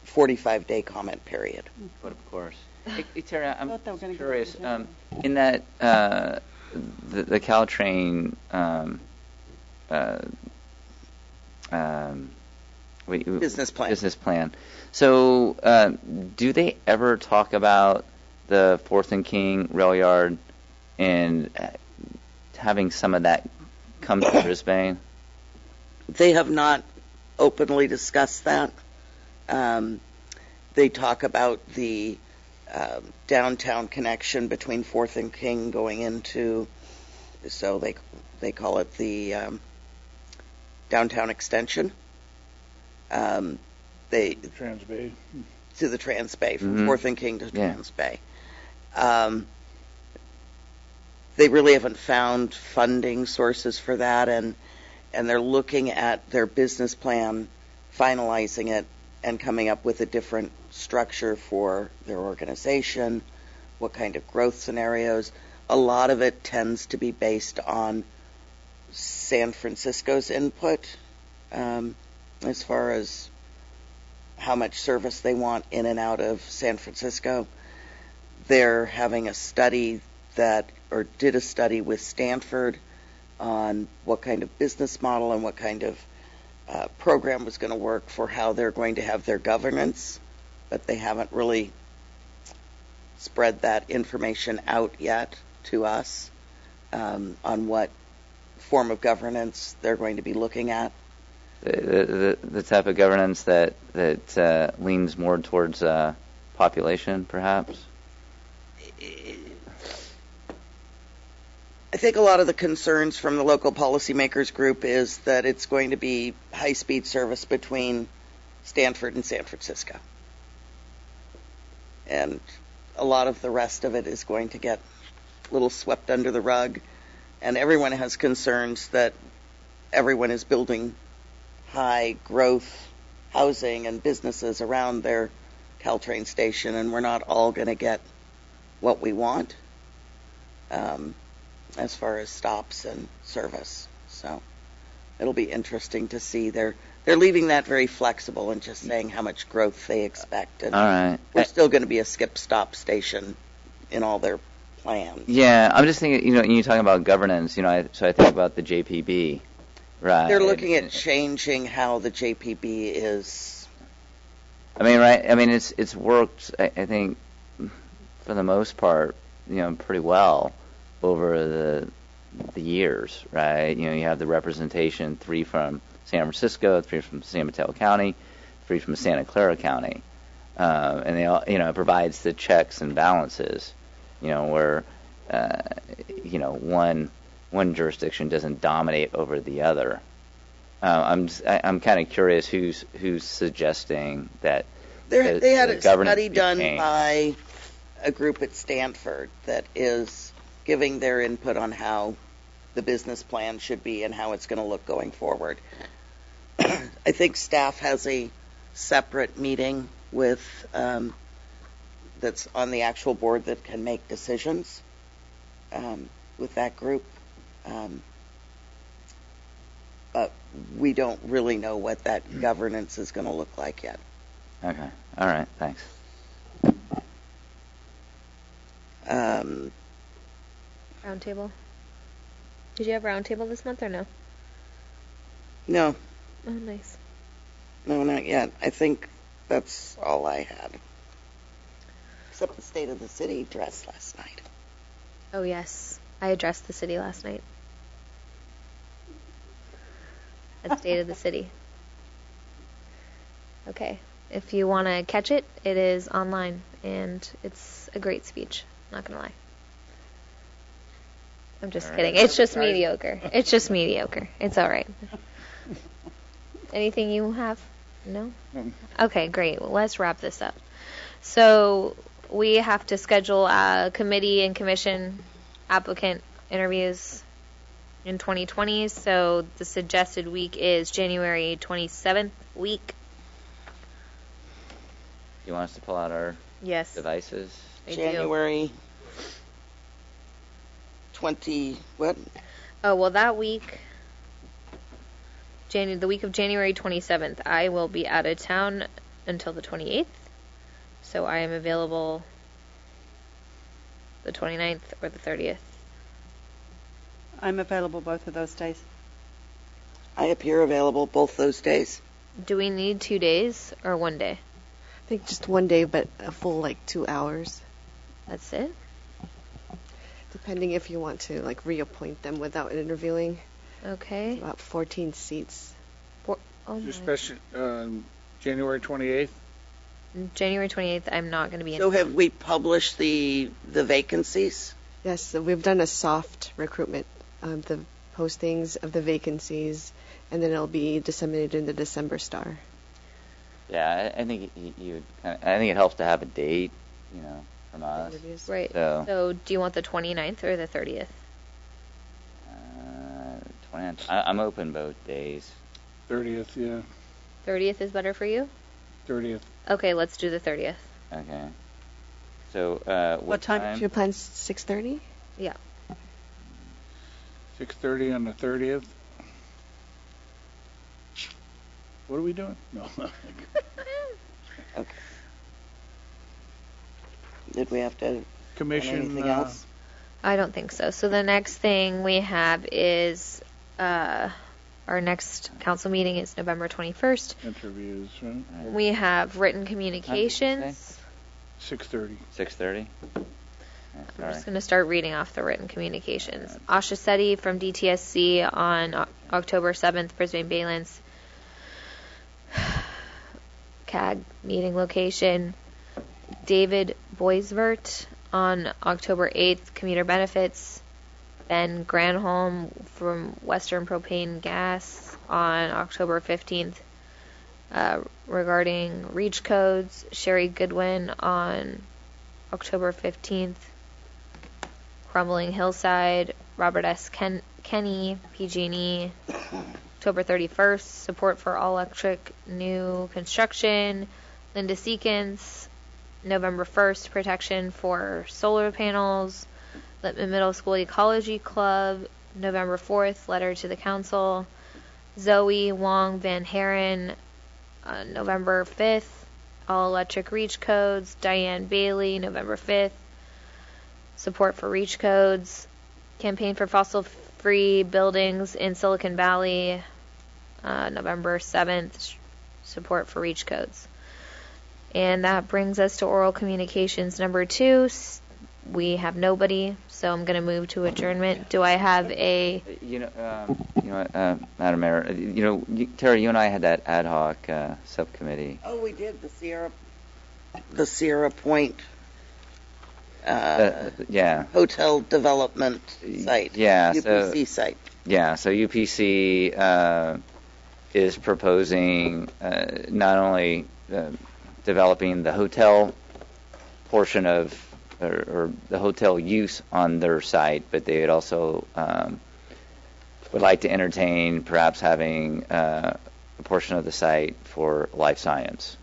45-day comment period. But of course. Hey, Terry, I'm curious. Go In that the Caltrain business plan. So, do they ever talk about the 4th and King rail yard and having some of that come to Brisbane? They have not openly discussed that. They talk about the downtown connection between 4th and King going into, so they call it the downtown extension. The Transbay. To the Transbay, from 4th and King to Transbay. They really haven't found funding sources for that, and they're looking at their business plan, finalizing it, and coming up with a different structure for their organization, what kind of growth scenarios. A lot of it tends to be based on San Francisco's input as far as how much service they want in and out of San Francisco. They're having a study did a study with Stanford on what kind of business model and what kind of program was going to work for how they're going to have their governance, but they haven't really spread that information out yet to us on what form of governance they're going to be looking at. The type of governance that leans more towards population, perhaps? I think a lot of the concerns from the local policymakers group is that it's going to be high-speed service between Stanford and San Francisco. And a lot of the rest of it is going to get a little swept under the rug. And everyone has concerns that everyone is building high-growth housing and businesses around their Caltrain station, and we're not all going to get what we want. As far as stops and service. So it'll be interesting to see. They're leaving that very flexible and just saying how much growth they expect. And all right. We're still going to be a skip-stop station in all their plans. Yeah, I'm just thinking, when you're talking about governance, so I think about the JPB, right? They're looking at changing how the JPB is. I mean, right? I mean, it's worked, I think, for the most part, pretty well over the years, right? You have the representation, 3 from San Francisco, 3 from San Mateo County, 3 from Santa Clara County. and they all, it provides the checks and balances, where one jurisdiction doesn't dominate over the other. I'm kind of curious who's suggesting that. They had a governance study be done changed. by a group at Stanford that is giving their input on how the business plan should be and how it's going to look going forward. I think staff has a separate meeting with that's on the actual board that can make decisions with that group. But we don't really know what that governance is going to look like yet. Okay. All right. Thanks. Roundtable. Did you have roundtable this month or no? No. Oh, nice. No, not yet. I think that's all I had. Except the State of the City dress last night. Oh, yes. I addressed the city last night. At State of the City. Okay. If you want to catch it, it is online, and it's a great speech. Not going to lie. I'm just kidding. It's just mediocre. It's just mediocre. It's all right. Anything you have? No? Okay, great. Well, let's wrap this up. So we have to schedule committee and commission applicant interviews in 2020. So the suggested week is January 27th week. You want us to pull out our devices? I January 20, what? Oh, well, that week, the week of January 27th, I will be out of town until the 28th. So I am available the 29th or the 30th. I'm available both of those days. I appear available both those days. Do we need 2 days or 1 day? I think just 1 day, but a full 2 hours. That's it? Depending if you want to reappoint them without interviewing. Okay. It's about 14 seats. Especially January 28th. January 28th, I'm not going to be in. So have we published the vacancies? Yes, so we've done a soft recruitment of the postings of the vacancies, and then it'll be disseminated in the December Star. Yeah, I think I think it helps to have a date, from us. Right. So do you want the 29th or the 30th? 29th. I'm open both days. 30th, yeah. 30th is better for you? 30th. Okay, let's do the 30th. Okay. So what time? Your plan's 6:30? Yeah. 6:30 on the 30th. What are we doing? No. Okay. Did we have to commission anything else? I don't think so. So the next thing we have is our next council meeting is November 21st. Interviews, right? We have written communications. 6:30. 6:30. I'm just going to start reading off the written communications. Asha Sethi from DTSC on October 7th, Brisbane Baylands. CAG meeting location. David Boisvert on October 8th, commuter benefits. Ben Granholm from Western Propane Gas on October 15th regarding reach codes. Sherry Goodwin on October 15th. Crumbling Hillside. Robert S. Kenny, PG&E. October 31st, support for all-electric new construction. Linda Seekins. November 1st, protection for solar panels. Lippman Middle School Ecology Club. November 4th, letter to the council. Zoe Wong Van Haren. November 5th, all-electric reach codes. Diane Bailey, November 5th. Support for reach codes. Campaign for fossil-free buildings in Silicon Valley. November 7th, support for reach codes. And that brings us to oral communications number 2. We have nobody, so I'm going to move to adjournment. Do I have a... Madam Mayor, Terry, you and I had that ad hoc subcommittee. Oh, we did, the Sierra the Sierra Point yeah. hotel development site, Yeah, UPC site. Yeah, so UPC is proposing not only developing the hotel portion of, or the hotel use on their site, but they would also would like to entertain perhaps having a portion of the site for life science.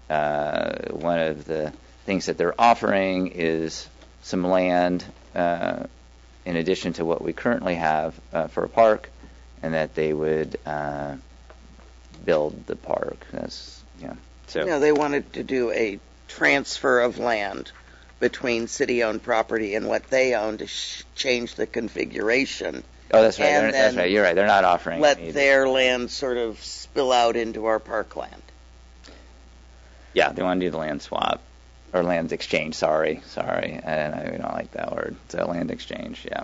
One of the things that they're offering is some land in addition to what we currently have for a park, and that they would build the park. That's, yeah. So No, they wanted to do a transfer of land between city-owned property and what they own to change the configuration. Oh, that's right. And That's right. You're right. They're not offering. Let their land sort of spill out into our parkland. Yeah, they want to do the land swap or land exchange. Sorry. I don't like that word. So land exchange. Yeah.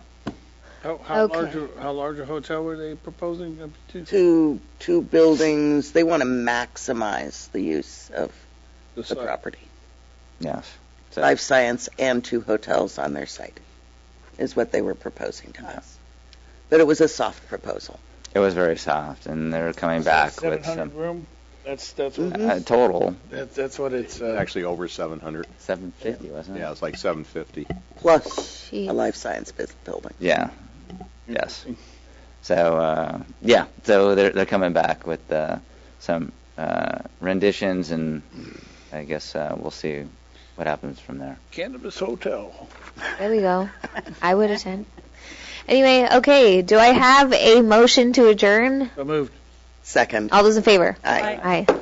How large a hotel were they proposing up to? Two buildings. They want to maximize the use of the property. Yes. So, Life science and 2 hotels on their site is what they were proposing to us. But it was a soft proposal. it was very soft, and they're coming back with 700 some room. That's what total. That's what it's actually over 700. 750, wasn't it? Yeah, it's like 750 plus a life science building. Yeah. Yes. So so they're coming back with some renditions, and I guess we'll see what happens from there. Cannabis Hotel. There we go. I would attend. Anyway, okay. Do I have a motion to adjourn? So moved. Second. All those in favor? Aye. Aye.